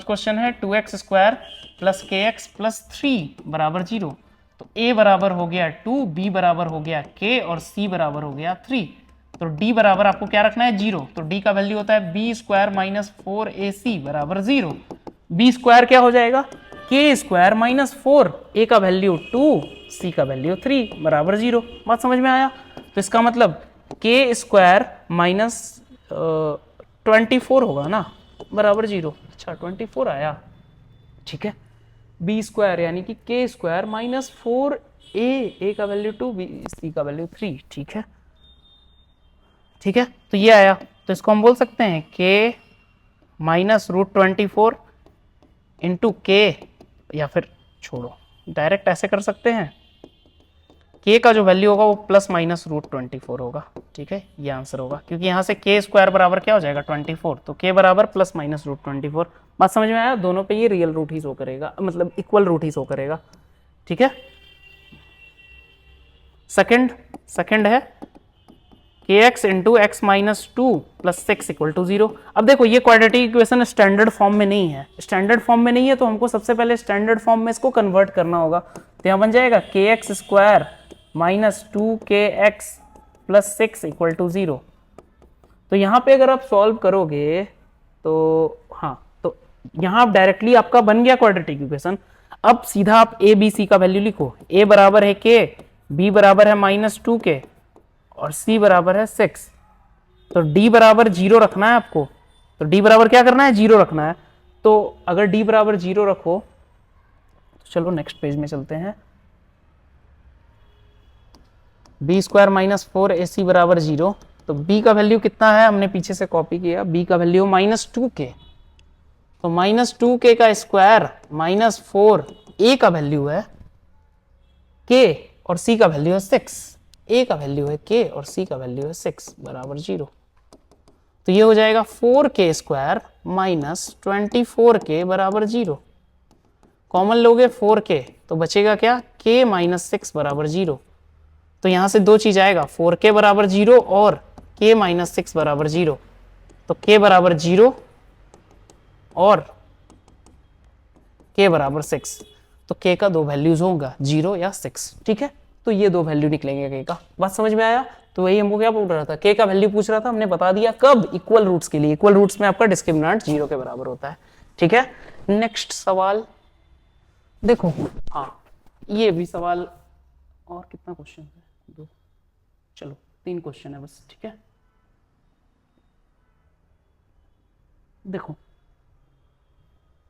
क्वेश्चन है 2x स्क्वायर प्लस के एक्स प्लस 3 बराबर 0। तो a बराबर हो गया 2, b बराबर हो गया k और c बराबर हो गया 3। तो d बराबर आपको क्या रखना है, 0। तो d का वैल्यू होता है b स्क्वायर माइनस 4ac बराबर 0। b स्क्वायर क्या हो जाएगा, k स्क्वायर माइनस 4, a का वैल्यू 2, c का वैल्यू 3 बराबर 0। बात समझ में आया। तो इसका मतलब k स्क्वायर माइनस 24 होगा ना, बराबर 0। अच्छा 24 आया, ठीक है। बी स्क्वायर यानी कि के स्क्वायर माइनस 4 ए का वैल्यू 2, बी सी का वैल्यू 3, ठीक है, ठीक है। तो ये आया, तो इसको हम बोल सकते हैं के माइनस रूट 24 इंटू के, या फिर छोड़ो डायरेक्ट ऐसे कर सकते हैं, के का जो वैल्यू होगा वो प्लस माइनस रूट 24 होगा, ठीक है। ये आंसर होगा, क्योंकि यहाँ से के स्क्वायर बराबर क्या हो जाएगा 24, तो के बराबर प्लस माइनस रूट 24। बात समझ में आया, दोनों पे ये रियल रूट ही शो करेगा, मतलब इक्वल रूट ही शो करेगा, ठीक है। सेकंड है k x into x minus 2 plus 6 equal to 0। अब देखो ये क्वाड्रेटिक इक्वेशन स्टैंडर्ड फॉर्म में नहीं है, स्टैंडर्ड फॉर्म में नहीं है, तो हमको सबसे पहले स्टैंडर्ड फॉर्म में इसको कन्वर्ट करना होगा। तो यहाँ बन जाएगा k x square minus 2kx plus 6 equal to 0। तो यहाँ पे अगर आप सॉल्व करोगे तो हाँ, तो यहाँ आप डायरेक्टली आपका बन गया क्वाड्रेटिक इक्वेशन। अब सीधा आप ए बी सी का वैल्यू लिखो, a बराबर है k, b बराबर है माइनस 2k और c बराबर है 6। तो d बराबर 0 रखना है आपको, तो d बराबर क्या करना है, 0 रखना है। तो अगर d बराबर 0 रखो तो चलो नेक्स्ट पेज में चलते हैं। बी स्क्वायर माइनस 4ac बराबर 0। तो b का वैल्यू कितना है, हमने पीछे से कॉपी किया, b का वैल्यू माइनस 2k। तो माइनस 2k का स्क्वायर माइनस 4, a का वैल्यू है k और c का वैल्यू है 6। a का वैल्यू है k और c का वैल्यू है 6 बराबर 0। तो ये हो जाएगा 4k स्क्वायर माइनस 24k बराबर 0। कॉमन लोगे 4k तो बचेगा क्या, k माइनस 6 बराबर 0। तो यहां से दो चीज आएगा, 4k बराबर 0 और k माइनस 6 बराबर 0। तो k बराबर 0 और k बराबर 6। तो k का 2 वैल्यूज होगा 0 या 6, ठीक है। तो ये 2 वैल्यू निकलेंगे k का। बात समझ में आया? तो वही हमको क्या पूछ रहा था, k का वैल्यू पूछ रहा था, हमने बता दिया कब, इक्वल रूट्स के लिए। इक्वल रूट्स में आपका डिस्क्रिमिनेंट 0 के बराबर होता है, ठीक है। नेक्स्ट सवाल देखो, हाँ ये भी सवाल, और कितना क्वेश्चन है, 2, चलो 3 क्वेश्चन है बस, ठीक है। देखो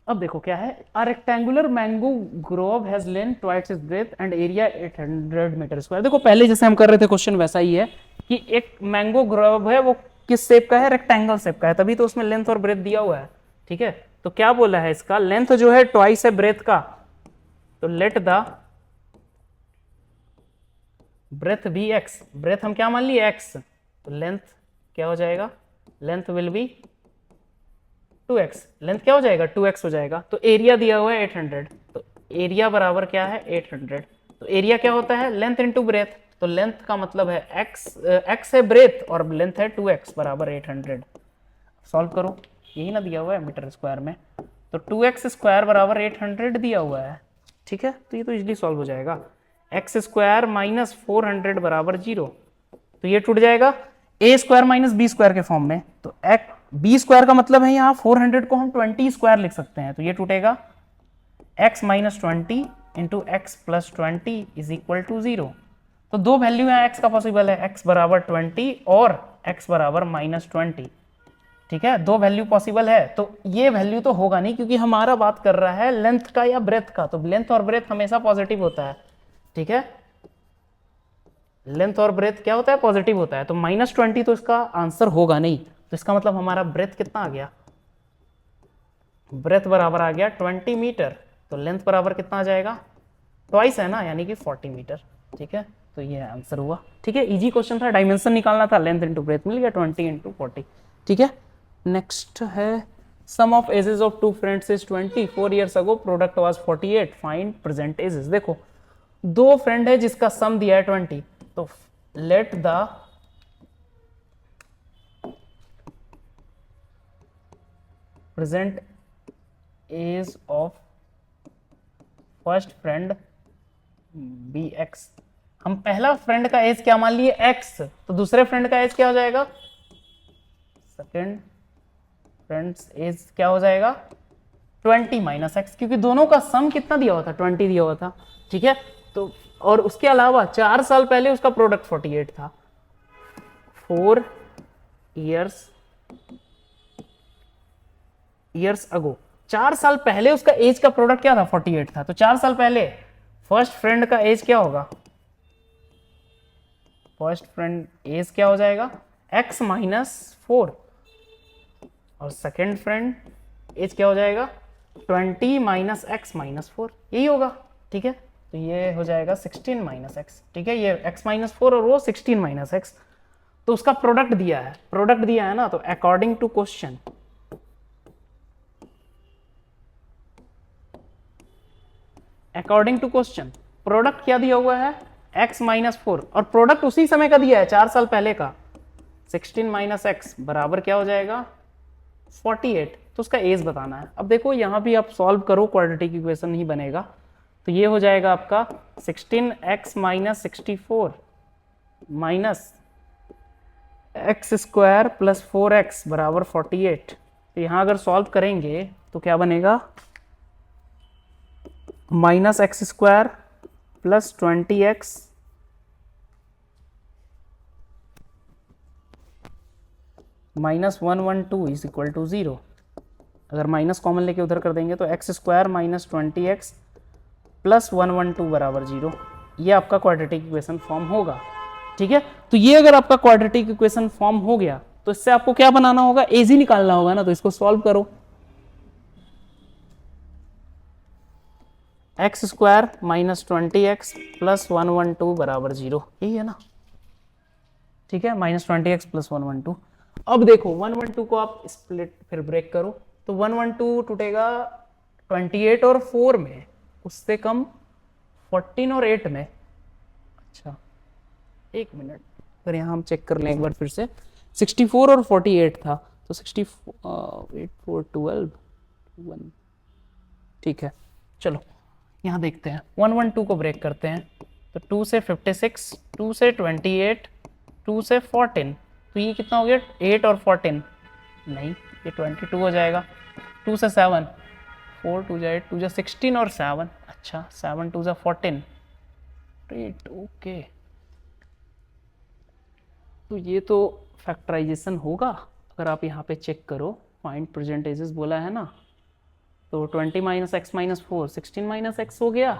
अब देखो क्या है, a rectangular mango grove has length twice it's breadth and area 800 metre square. देखो पहले जैसे हम कर रहे थे क्वेश्चन वैसा ही है कि एक मैंगो ग्रोव है, वो किस शेप का है, रेक्टेंगल शेप का है, तभी तो उसमें लेंथ और ब्रेथ दिया हुआ है, ठीक है। तो क्या बोला है, इसका लेंथ जो है ट्वाइस है ब्रेथ का, तो let the breadth be x, breadth हम क्या मान लिए एक्स, तो लेंथ क्या हो जाएगा, length will B 2x, length क्या हो जाएगा 2x हो जाएगा। तो एरिया दिया हुआ है 800, तो एरिया बराबर क्या है 800, तो एरिया क्या होता है लेंथ इंटू ब्रेथ, तो लेंथ का मतलब है x है ब्रेथ और लेंथ है 2x बराबर 800। सॉल्व करो, यही ना दिया हुआ है मीटर स्क्वायर में, तो 2x स्क्वायर बराबर 800 दिया हुआ है, ठीक है। तो ये तो इजिली सॉल्व हो जाएगा। एक्स स्क्वायर माइनस 400 बराबर 0, तो ये टूट जाएगा ए स्क्वायर माइनस बी स्क्वायर के फॉर्म में, तो बी स्क्वायर का मतलब है यहाँ 400 को हम 20 स्क्वायर लिख सकते हैं, तो ये टूटेगा x minus 20 into x plus 20 is equal to 0। तो 2 वैल्यू है x का पॉसिबल है, x बराबर 20 और x बराबर माइनस 20, ठीक है। 2 वैल्यू पॉसिबल है, तो ये वैल्यू तो होगा नहीं क्योंकि हमारा बात कर रहा है लेंथ का या ब्रेथ का, तो लेंथ और ब्रेथ हमेशा पॉजिटिव होता है, ठीक है। लेंथ और ब्रेथ क्या होता है पॉजिटिव होता है, तो माइनस 20 तो इसका आंसर होगा नहीं, तो इसका मतलब हमारा ब्रेथ कितना आ गया, ब्रेथ बराबर आ गया 20 मीटर, तो लेंथ बराबर कितना आ जाएगा, ट्वाइस है ना, यानी कि 40 मीटर, ठीक है। तो ये आंसर हुआ, ठीक है। इजी क्वेश्चन था, डायमेंशन निकालना था, लेंथ इंटू ब्रेथ मिल गया 20 इंटू 40, ठीक है। नेक्स्ट है sum of ages of 2 friends is 24 years ago, product was 48, find present ages. देखो 2 फ्रेंड है जिसका सम दिया है 20, तो let the present age of first friend be x. हम पहला फ्रेंड का एज क्या मान लिए x, तो दूसरे फ्रेंड का एज क्या हो जाएगा, सेकेंड फ्रेंड्स एज क्या हो जाएगा 20 माइनस एक्स, क्योंकि दोनों का सम कितना दिया हुआ था 20 दिया हुआ था, ठीक है। तो और उसके अलावा 4 साल पहले उसका प्रोडक्ट 48 था, 4 ईयर्स अगो, 4 साल पहले उसका एज का प्रोडक्ट क्या था 48 था, तो 4 साल पहले फर्स्ट फ्रेंड का एज क्या होगा, फर्स्ट फ्रेंड एज क्या हो जाएगा x माइनस 4, और सेकेंड फ्रेंड एज क्या हो जाएगा 20 माइनस एक्स माइनस 4, यही होगा, ठीक है। तो ये हो जाएगा 16 माइनस एक्स, ठीक है, ये x माइनस 4 और वो 16 माइनस एक्स, तो उसका प्रोडक्ट दिया है, प्रोडक्ट दिया है ना, तो according to question, according to question product क्या दिया हुआ है x माइनस 4, और प्रोडक्ट उसी समय का दिया है 4 साल पहले का, 16 माइनस एक्स बराबर क्या हो जाएगा 48, तो उसका एज बताना है। अब देखो यहां भी आप सॉल्व करो, क्वाड्रेटिक इक्वेशन ही बनेगा, तो ये हो जाएगा आपका 16x minus 64 minus x square plus 4x बराबर 48, तो यहां अगर सॉल्व करेंगे तो क्या बनेगा, minus x square plus 20x minus 112 is equal to 0। अगर माइनस कॉमन लेके उधर कर देंगे तो x square minus 20x plus 112 बराबर 0, ये आपका क्वाड्रेटिक इक्वेशन फॉर्म होगा, ठीक है। तो ये अगर आपका क्वाड्रेटिक इक्वेशन फॉर्म हो गया तो इससे आपको क्या बनाना होगा, एज ही निकालना होगा ना, तो इसको सॉल्व करो, x square minus 20x plus 112 बराबर 0, यही है ना, ठीक है, माइनस 20x प्लस 112। अब देखो 112 को आप स्प्लिट फिर ब्रेक करो, तो 112 टूटेगा 28 और 4 में, उससे कम 14 और 8 में, अच्छा एक मिनट, फिर यहाँ हम चेक कर लें एक बार फिर से, 64 और 48 था, तो 64 8 4 12 1, ठीक है, चलो यहाँ देखते हैं 112 को ब्रेक करते हैं, तो 2 से 56, 2 से 28, 2 से 14, तो ये कितना हो गया 8 और 14, नहीं ये 22 हो जाएगा। 2 से 7, 4 2 जा 8, 2 जा 16 और 7, अच्छा 7 2 जा 14, ग्रेट ओके। तो ये तो फैक्टराइजेशन होगा। अगर आप यहाँ पे चेक करो, फाइंड परसेंटेजेस बोला है ना, तो 20 minus x minus 4, 16 minus x हो गया,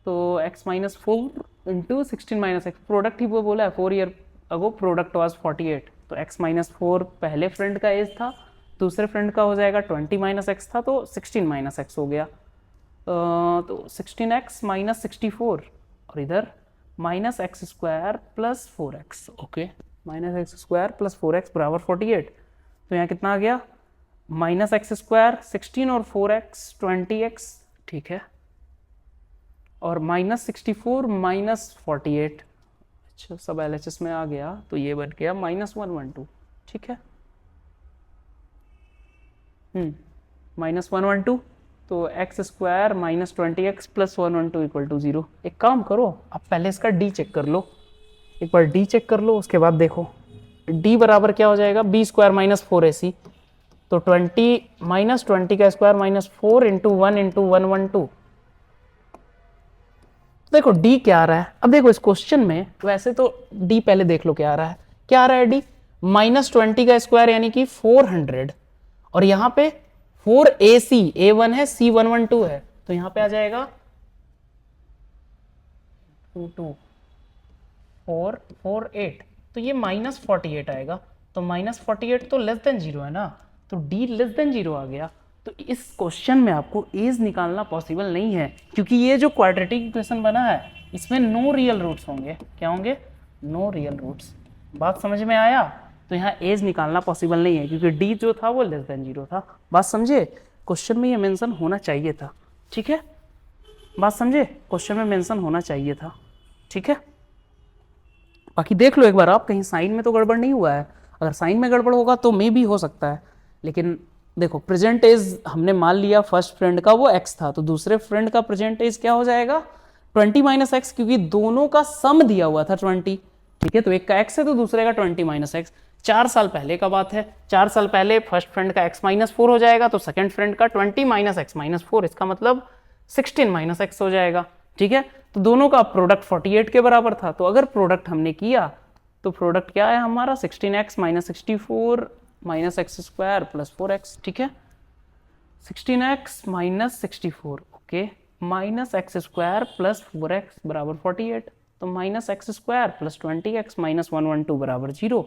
तो x minus 4 into 16 minus x, product ही वो बोला है 4 ईयर अगो प्रोडक्ट वाज 48, तो x माइनस 4 पहले फ्रेंड का एज था, दूसरे फ्रेंड का हो जाएगा 20 माइनस एक्स था, तो 16 माइनस एक्स हो गया। तो 16x माइनस 64 और इधर minus x square plus 4x, okay minus x square plus 4x बराबर 48, तो यहाँ कितना आ गया माइनस एक्स स्क्वायर 16 और 4x 20x, ठीक है, और माइनस 64 माइनस 48, अच्छा सब LHS में आ गया, तो ये बन गया माइनस 112, ठीक है, माइनस 112, तो x square minus 20x plus 112 equal to 0। एक काम करो, आप पहले इसका डी चेक कर लो, एक बार डी चेक कर लो, उसके बाद देखो डी बराबर क्या हो जाएगा बी स्क्वायर माइनस 4ac, तो 20 माइनस 20 का स्क्वायर माइनस 4 इंटू 1 इंटू 112, देखो डी क्या आ रहा है। अब देखो इस क्वेश्चन में वैसे तो डी पहले देख लो क्या आ रहा है, क्या आ रहा है डी माइनस 20 का स्क्वायर यानी कि 400, और यहाँ पे 4ac a1 है c112 है, तो यहाँ पे आ जाएगा 2 4 4 8, तो ये माइनस 48 आएगा, तो माइनस 48 तो लेस देन 0 है ना, तो डी लेस देन 0 आ गया। तो इस क्वेश्चन में आपको एज निकालना पॉसिबल नहीं है, क्योंकि ये जो क्वाड्रेटिक इक्वेशन बना है इसमें नो रियल रूट्स होंगे, क्या होंगे नो रियल रूट्स। बात समझ में आया? तो यहाँ एज निकालना पॉसिबल नहीं है, क्योंकि डी जो था वो लेस देन 0 था। बात समझे? क्वेश्चन में ये मेंशन होना चाहिए था, ठीक है, बात समझे, क्वेश्चन में मेंशन होना चाहिए था, ठीक है। बाकी देख लो एक बार आप, कहीं साइन में तो गड़बड़ नहीं हुआ है, अगर साइन में गड़बड़ होगा तो मे भी हो सकता है, लेकिन देखो प्रेजेंट एज हमने मान लिया फर्स्ट फ्रेंड का वो x था, तो दूसरे फ्रेंड का प्रेजेंट एज क्या हो जाएगा 20 माइनस एक्स, क्योंकि दोनों का सम दिया हुआ था 20, ठीक है, तो एक का x है तो दूसरे का 20 माइनस एक्स। 4 साल पहले का बात है, 4 साल पहले फर्स्ट फ्रेंड का x माइनस 4 हो जाएगा, तो सेकंड फ्रेंड का 20 माइनस एक्स माइनस 4, इसका मतलब 16 माइनस एक्स हो जाएगा, ठीक है। तो दोनों का प्रोडक्ट 48 के बराबर था, तो अगर प्रोडक्ट हमने किया तो प्रोडक्ट क्या है हमारा 16x minus 64 minus x square plus 4x, ठीक है, 16x minus 64, okay, minus x square plus 4x बराबर 48, तो minus x square plus 20x minus 112 बराबर 0,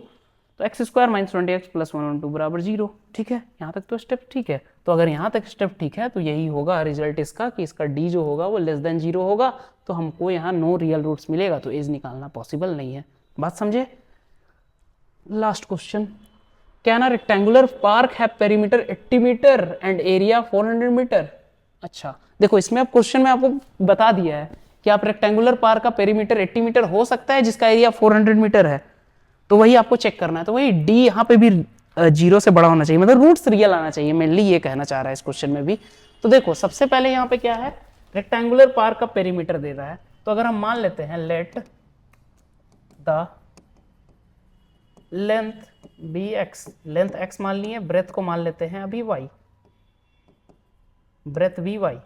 तो x square minus 20x plus 112 बराबर 0, ठीक है। यहाँ तक तो स्टेप ठीक है, तो अगर यहाँ तक स्टेप ठीक है तो यही होगा रिजल्ट इसका कि इसका डी जो होगा वो लेस देन 0 होगा, तो हमको यहाँ नो रियल रूट्स मिलेगा, तो एज निकालना पॉसिबल नहीं है। बात समझे? Last question, can a rectangular park have perimeter 80 metre and area 400 metre. अच्छा देखो इसमें अब क्वेश्चन में आपको बता दिया है कि आप रेक्टेंगुलर पार्क का पेरीमीटर 80 मीटर हो सकता है जिसका एरिया 400 मीटर है, तो वही आपको चेक करना है। तो वही डी यहाँ पे भी 0 से बड़ा होना चाहिए, मतलब रूट्स रियल आना चाहिए, मेनली ये कहना चाह रहा है इस क्वेश्चन में भी। तो देखो सबसे पहले यहाँ पे क्या है, रेक्टेंगुलर पार्क का पेरीमीटर दे रहा है, तो अगर हम मान लेते हैं let the length B x, length x मान लिए, ब्रेथ को मान लेते हैं अभी वाई, ब्रेथ वी वाई,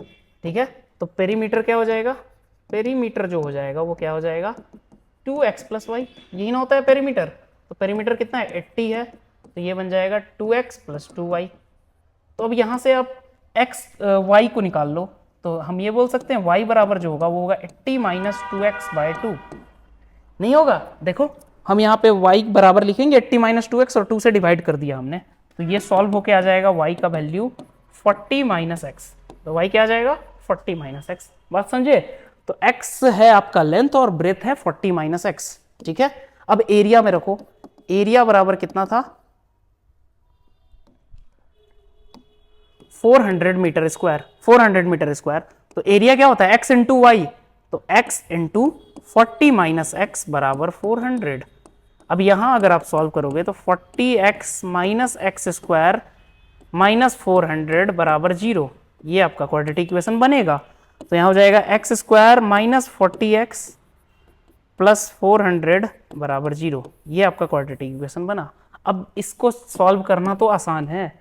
ठीक है। तो पेरीमीटर क्या हो जाएगा, पेरीमीटर जो हो जाएगा वो क्या हो जाएगा 2x प्लस वाई, यही ना होता है पेरीमीटर। तो पेरीमीटर कितना है 80 है, तो ये बन जाएगा 2x प्लस 2y। तो अब यहाँ से आप x y को निकाल लो, तो हम ये बोल सकते हैं y बराबर जो होगा वो होगा 80 माइनस 2x बाय 2, नहीं होगा। देखो हम यहाँ पे y बराबर लिखेंगे 80 माइनस 2x और 2 से डिवाइड कर दिया हमने, तो ये सॉल्व होके आ जाएगा y का वैल्यू 40 माइनस एक्स, तो y क्या आ जाएगा 40 माइनस एक्स। बात समझे? तो x है आपका लेंथ और ब्रेथ है 40 माइनस एक्स, ठीक है। अब एरिया में रखो, एरिया बराबर कितना था 400 मीटर स्क्वायर, 400 मीटर स्क्वायर, तो एरिया क्या होता है x इंटू वाई, तो x इंटू 40 माइनस एक्स बराबर 400। अब यहां अगर आप सॉल्व करोगे तो 40x minus x square minus 400 बराबर 0, ये आपका क्वाड्रेटिक इक्वेशन बनेगा। तो यहाँ हो जाएगा x square minus 40x plus 400 बराबर 0। ये आपका क्वाड्रेटिक इक्वेशन बना। अब इसको सॉल्व करना तो आसान है,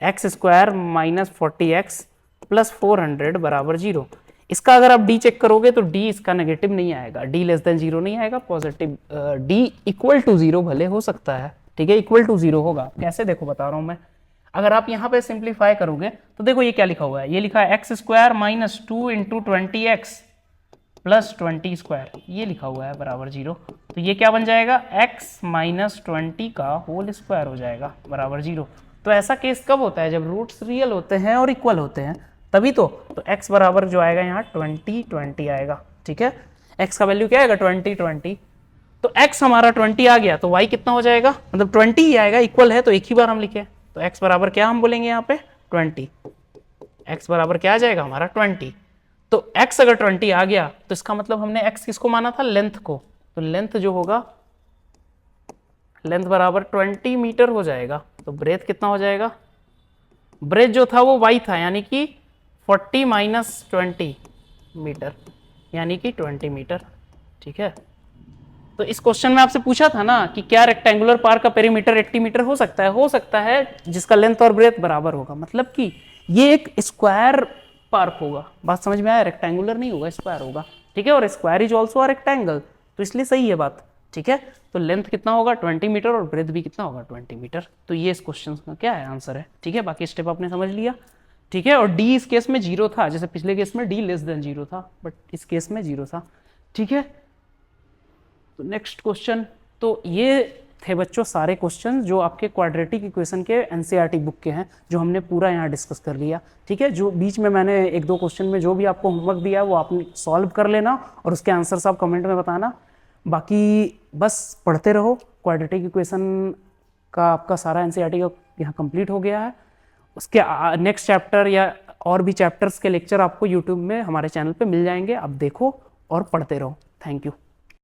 x square minus 40x plus 400 बराबर 0। इसका अगर आप डी चेक करोगे तो डी इसका नेगेटिव नहीं आएगा, डी लेस देन 0 नहीं आएगा, पॉजिटिव डी इक्वल टू 0 भले हो सकता है, ठीक है, इक्वल टू 0 होगा। कैसे देखो बता रहा हूं मैं। अगर आप यहाँ पे सिंप्लीफाई करोगे तो देखो ये क्या लिखा हुआ है, ये लिखा है x square minus 2 into 20x plus 20 square, ये लिखा हुआ है बराबर 0। तो ये क्या बन जाएगा, x माइनस 20 का होल स्क्वायर हो जाएगा बराबर 0। तो ऐसा केस कब होता है, जब रूट्स रियल होते हैं और इक्वल होते हैं, तभी तो x बराबर जो आएगा यहाँ 20 आएगा, ठीक है। x का वैल्यू क्या आएगा 20। तो x हमारा 20 आ गया तो y कितना हो जाएगा, मतलब 20 ही आएगा, इक्वल है तो एक ही बार हम लिखे। तो x बराबर क्या हम बोलेंगे यहाँ पे 20, x बराबर क्या आ जाएगा हमारा 20। तो x अगर 20 आ गया तो इसका मतलब हमने x किसको माना था, लेंथ को। तो लेंथ जो होगा, लेंथ बराबर 20 मीटर हो जाएगा। तो ब्रेथ कितना हो जाएगा, ब्रेथ जो था वो y था, यानी कि 40 माइनस 20 मीटर, यानी कि 20 मीटर, ठीक है। तो इस क्वेश्चन में आपसे पूछा था ना कि क्या रेक्टेंगुलर पार्क का पेरीमीटर 80 मीटर हो सकता है जिसका लेंथ और ब्रेथ बराबर होगा, मतलब कि ये एक स्क्वायर पार्क होगा। बात समझ में आया, रेक्टेंगुलर नहीं होगा, स्क्वायर होगा, ठीक है। और square is also a rectangle, तो इसलिए सही है बात, ठीक है। तो लेंथ कितना होगा 20 मीटर और ब्रेथ भी कितना होगा 20 मीटर। तो ये इस क्वेश्चन का क्या है, आंसर है, ठीक है। बाकी स्टेप आपने समझ लिया, ठीक है। और डी इस केस में 0 था, जैसे पिछले केस में डी लेस देन 0 था, बट इस केस में 0 था, ठीक है। तो नेक्स्ट क्वेश्चन, तो ये थे बच्चों सारे क्वेश्चन जो आपके क्वाड्रेटिक इक्वेशन के एनसीईआरटी बुक के हैं, जो हमने पूरा यहाँ डिस्कस कर लिया, ठीक है। जो बीच में मैंने एक दो क्वेश्चन में जो भी आपको होमवर्क दिया है वो आपने सॉल्व कर लेना और उसके आंसर्स आप कमेंट में बताना। बाकी बस पढ़ते रहो, क्वाड्रेटिक इक्वेशन का आपका सारा एनसीईआरटी का यहाँ कंप्लीट हो गया है। उसके नेक्स्ट चैप्टर या और भी चैप्टर्स के लेक्चर आपको यूट्यूब में हमारे चैनल पे मिल जाएंगे, आप देखो और पढ़ते रहो। Thank you.